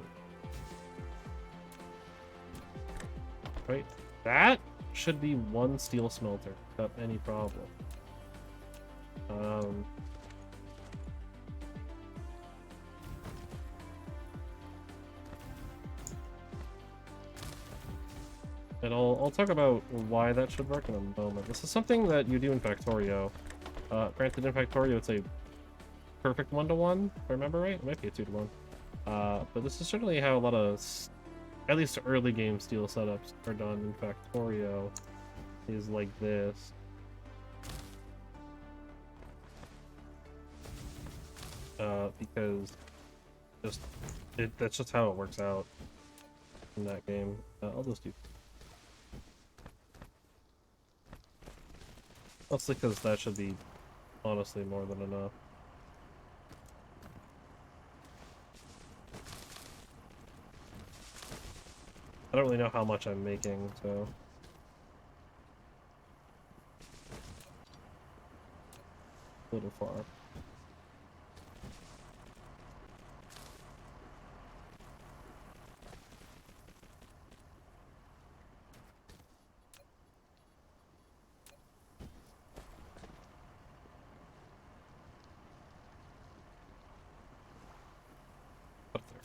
Right? That should be 1 steel smelter without any problem. And I'll talk about why that should work in a moment. This is something that you do in Factorio. Granted, in Factorio, it's a perfect 1-to-1, if I remember right. It might be a 2-to-1. But this is certainly how a lot of, at least early game steel setups are done in Factorio, is like this. Because that's just how it works out in that game. I'll just do. Mostly because that should be honestly more than enough. I don't really know how much I'm making, so... A little far. Up there.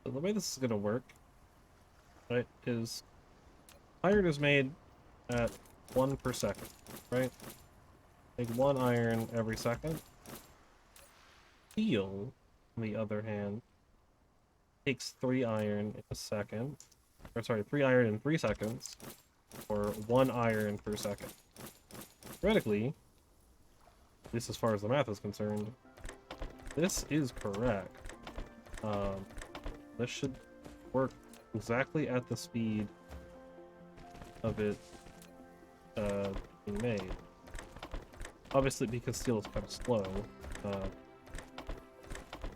So the way this is gonna work, right, is iron is made at 1 per second, right? Make 1 iron every second. Steel, on the other hand, takes 3 iron in a second. Or sorry, 3 iron in 3 seconds, or 1 iron per second. Theoretically, at least as far as the math is concerned, this is correct. This should work exactly at the speed of it being made. Obviously, because steel is kind of slow,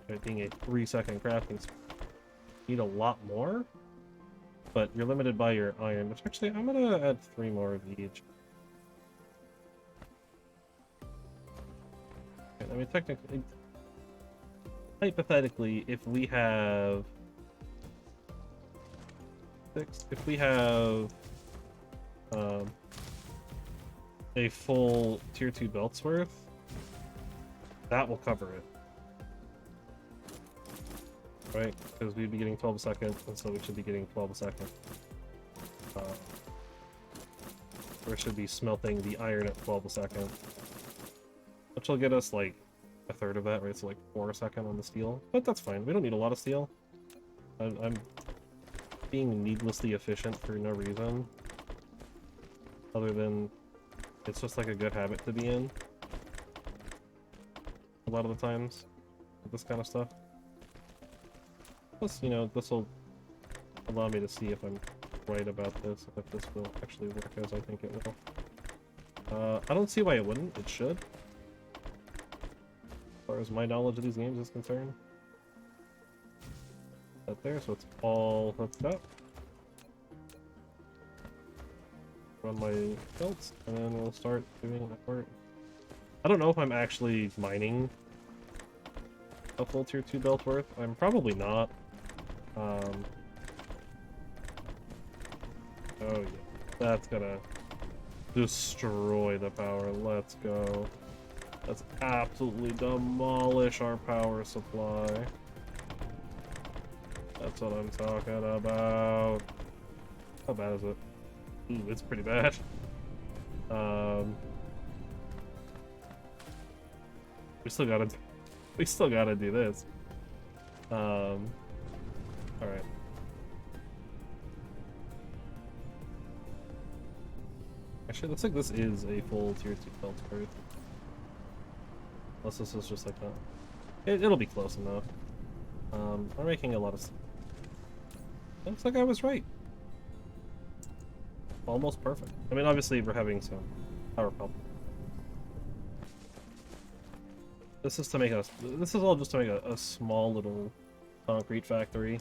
it being a 3-second crafting speed, you need a lot more, but you're limited by your iron, which actually, I'm gonna add 3 more of each. I mean, technically, hypothetically, if we have a full tier 2 belts worth, that will cover it, right? Because we'd be getting 12 a second, and so we should be getting 12 a second. We should be smelting the iron at 12 a second, which will get us like a third of that, right? So like 4 a second on the steel, but that's fine. We don't need a lot of steel. I'm being needlessly efficient for no reason, other than it's just like a good habit to be in a lot of the times with this kind of stuff. Plus, you know, this will allow me to see if I'm right about this, if this will actually work as I think it will. I don't see why it wouldn't. It should, as far as my knowledge of these games is concerned. That there, so it's all hooked up. Run my belts, and then we'll start doing that part. I don't know if I'm actually mining a full tier 2 belt worth. I'm probably not. Oh yeah, that's gonna destroy the power. Let's go. Let's absolutely demolish our power supply. That's what I'm talking about. How bad is it? Ooh, it's pretty bad. We still gotta do this. All right. Actually, it looks like this is a full tier 2 belt worth. Unless this is just like that. It'll be close enough. We're making a lot of. Looks like I was right. Almost perfect. I mean, obviously we're having some power pump. This is to make us. This is all just to make a small little concrete factory.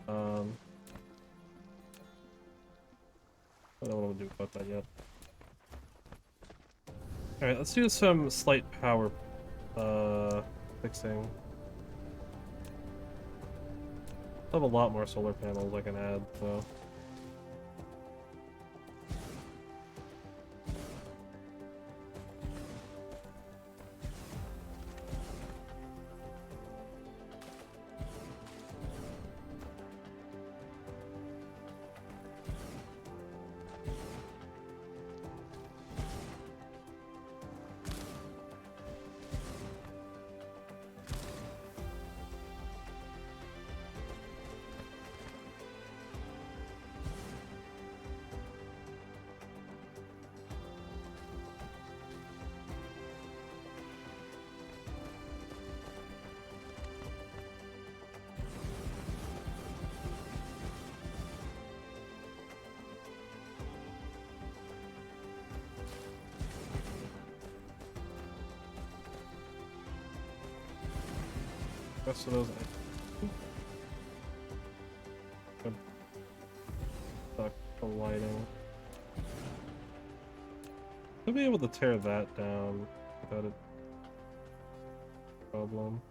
I don't know what to do about that yet. All right, let's do some slight power fixing. I have a lot more solar panels I can add, so. Rest of those. fighting. I'll be able to tear that down without a problem.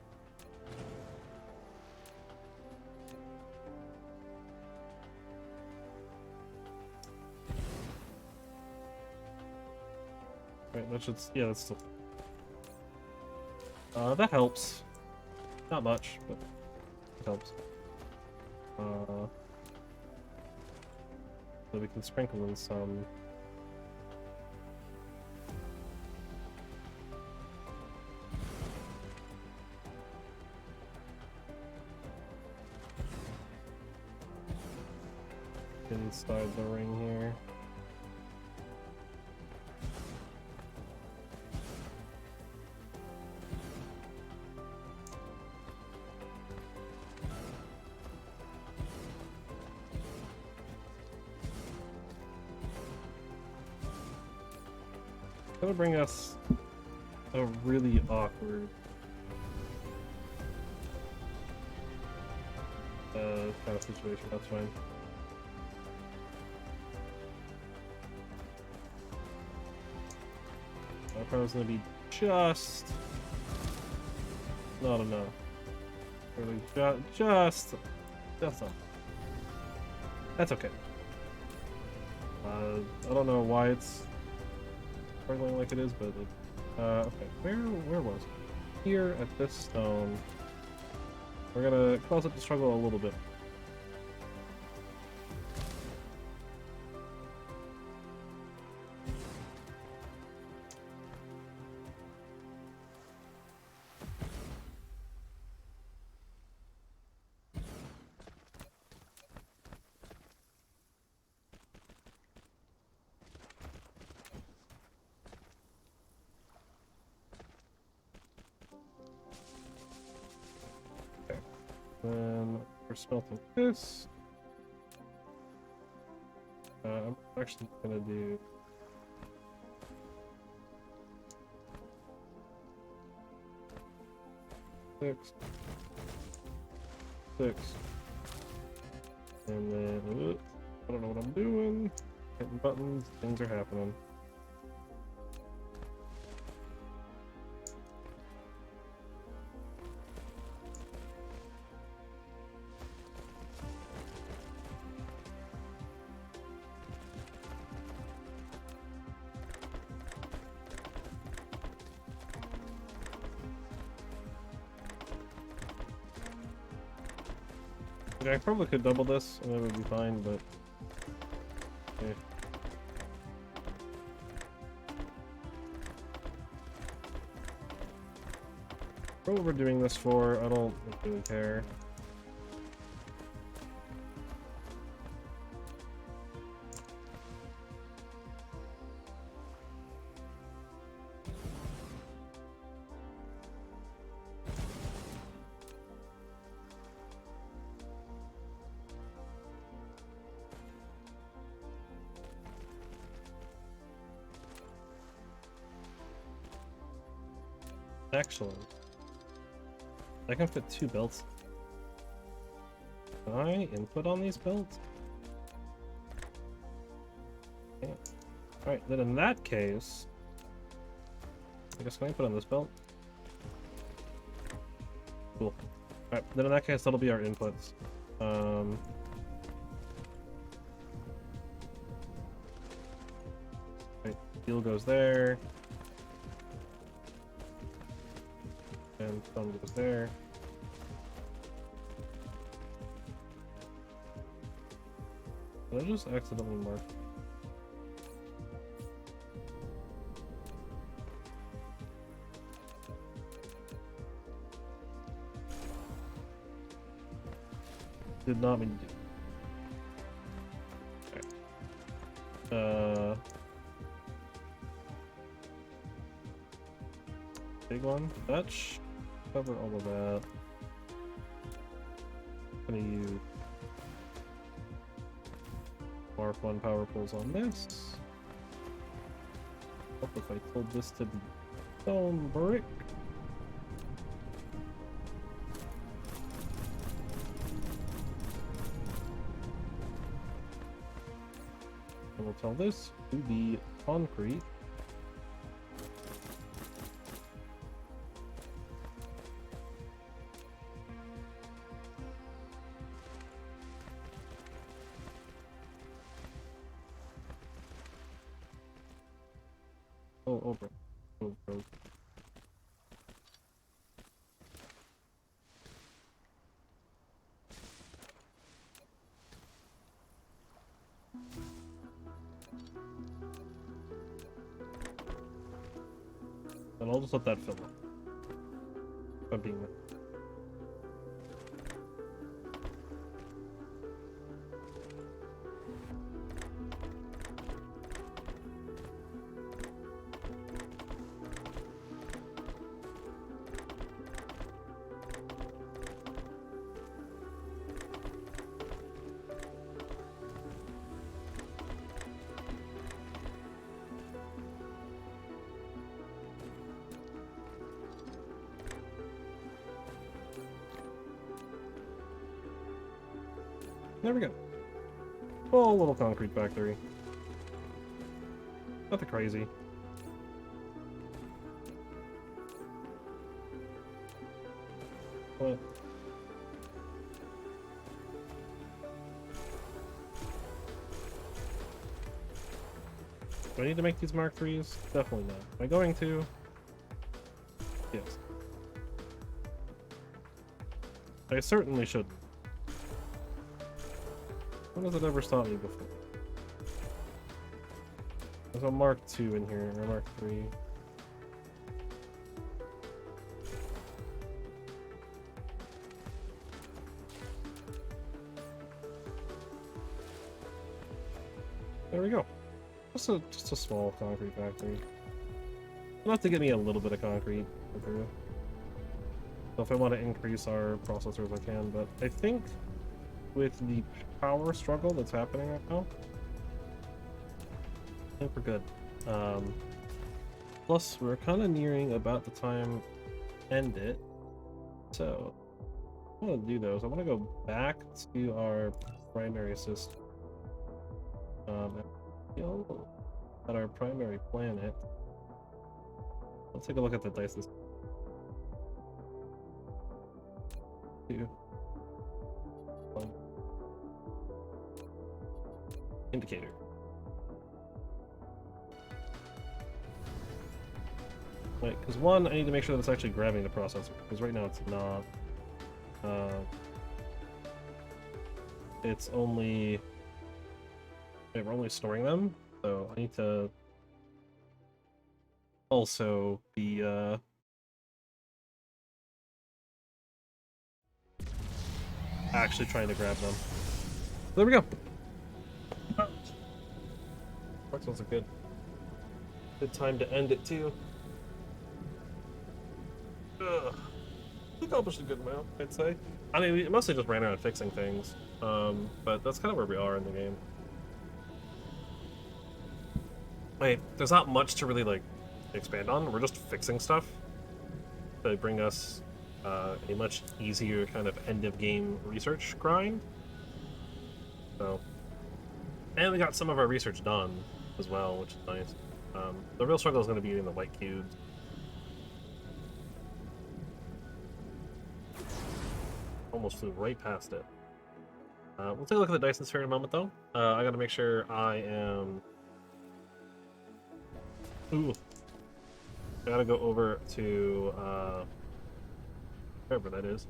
Right, that should, yeah, that's still. That helps. Not much, but it helps. So we can sprinkle in some. Inside the ring here. That would bring us a really awkward kind of situation. That's fine. That power's gonna be just not enough. Really, just enough. That's okay. I don't know why it's struggling like it is, but okay. Where was it? Here at this stone. We're gonna cause it to struggle a little bit. Then we're smelting this. I'm actually gonna do six, and then I don't know what I'm doing. Hitting buttons, things are happening. Yeah, I probably could double this and it would be fine, but okay. For what we're doing this for, I don't really care. Excellent. I can fit 2 belts. Can I input on these belts? Yeah. Alright, then in that case, I guess can I put on this belt? Cool. Alright, then in that case, that'll be our inputs. Right, steel goes there. And stone goes there. Did I just accidentally mark? Did not mean to do. Okay. Big one. That should cover all of that. I'm gonna use Mark 1 power pulls on this. Hope if I told this to be stone brick. we'll tell this to be concrete. Oh, over. Oh, bro. And I'll just let that fill up. If I'm being There we go. Oh, little concrete factory. Nothing crazy. What? Do I need to make these Mark IIIs? Definitely not. Am I going to? Yes. I certainly shouldn't. When has it ever stopped me before? There's a Mark II in here, or Mark III. There we go. Just a small concrete factory. Enough to get me a little bit of concrete. So if I want to increase our processors, I can, but I think with the power struggle that's happening right now, I think we're good. Plus, we're kind of nearing about the time to end it. So, what I want to do though is I want to go back to our primary system. At our primary planet. Let's take a look at the Dyson. Indicator. Wait, because one, I need to make sure that it's actually grabbing the processor, because right now it's not. It's only... Okay, we're only storing them, so I need to also be, actually trying to grab them. There we go! Sounds like good time to end it too. We accomplished a good amount, I'd say. I mean, we mostly just ran around fixing things, but that's kind of where we are in the game. Wait, there's not much to really like expand on. We're just fixing stuff to bring us a much easier kind of end of game research grind. So, and we got some of our research done as well, which is nice. The real struggle is going to be getting the white cubes. Almost flew right past it. We'll take a look at the Dyson sphere in a moment, though. I got to make sure I am. Ooh. I gotta go over to wherever that is.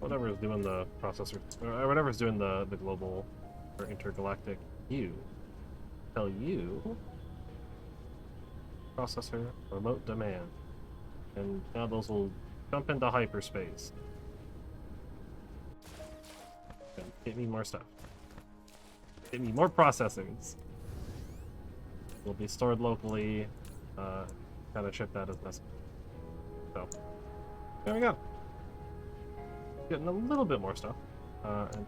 Whatever is doing the processor, or whatever is doing the global or intergalactic you. Tell you processor remote demand, and now those will jump into hyperspace. And get me more stuff. Get me more processors. Will be stored locally. Kind of ship that as necessary. So there we go. Getting a little bit more stuff, and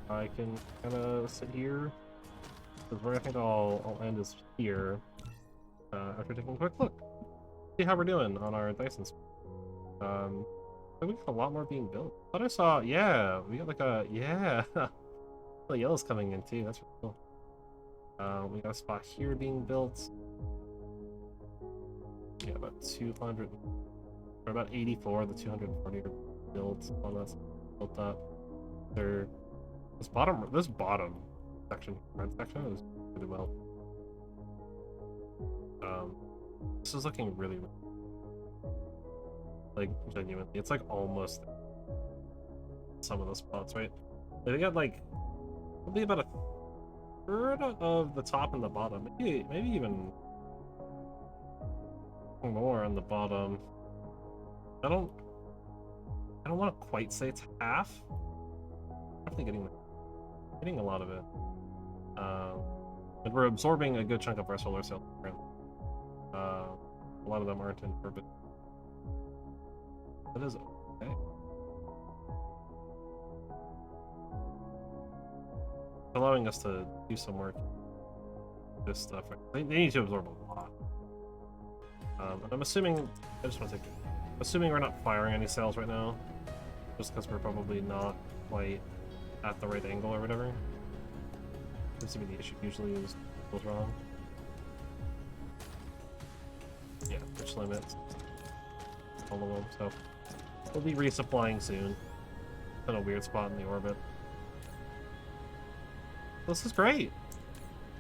I can kind of sit here. Because where I think I'll end is here. After taking a quick look, see how we're doing on our Dyson. We got a lot more being built. I thought I saw, yeah, we got like a, yeah, the yellow's coming in too. That's really cool. We got a spot here being built. Yeah, about 200, or about 84. The 240 are built. One that's built up. There, this bottom section, front section, is really well. This is looking really, like, genuinely. It's like almost some of the spots, right? They got like probably about a third of the top and the bottom. Maybe even more on the bottom. I don't want to quite say it's half. Definitely getting a lot of it. But we're absorbing a good chunk of our solar cells. A lot of them aren't in orbit. That is okay. Allowing us to do some work. This stuff. They need to absorb a lot. And I'm assuming. I just want to take. Assuming we're not firing any cells right now, just because we're probably not quite at the right angle or whatever. Seems to be the issue. Usually is goes wrong. Yeah, pitch limits. All of them. So we'll be resupplying soon. In a weird spot in the orbit. This is great.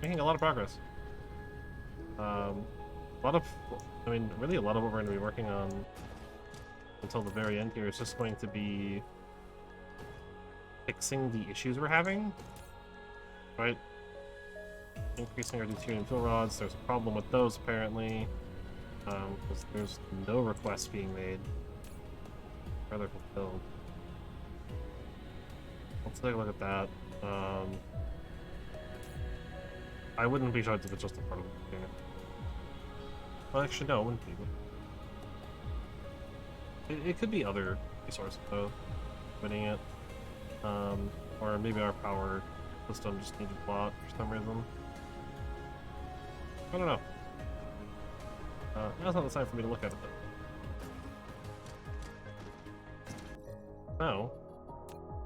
Making a lot of progress. A lot of, I mean, really a lot of what we're going to be working on until the very end here is just going to be fixing the issues we're having, right? Increasing our deuterium fuel rods. There's a problem with those apparently, because there's no requests being made. Rather fulfilled. Let's take a look at that. I wouldn't be shocked if it's just a part of the game. Well, actually, no, it wouldn't be. It could be other resources, though, winning it. Or maybe our power system just needed a lot for some reason. I don't know. Now's not the time for me to look at it, though. Now,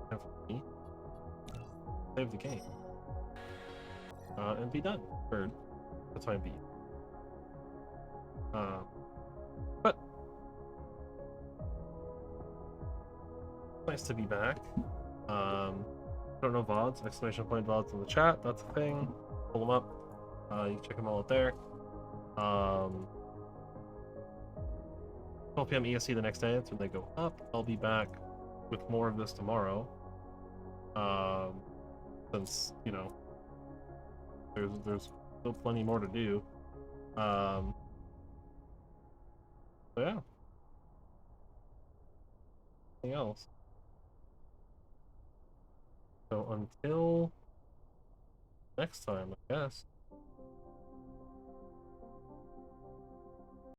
time for me save the game. And be done for the time being. But nice to be back. Don't know VODs, exclamation point VODs in the chat, that's a thing. Pull them up. You can check them all out there. 12 p.m. ESC the next day, that's when they go up. I'll be back with more of this tomorrow. Since, you know, there's still plenty more to do. So yeah. Anything else? So until next time, I guess.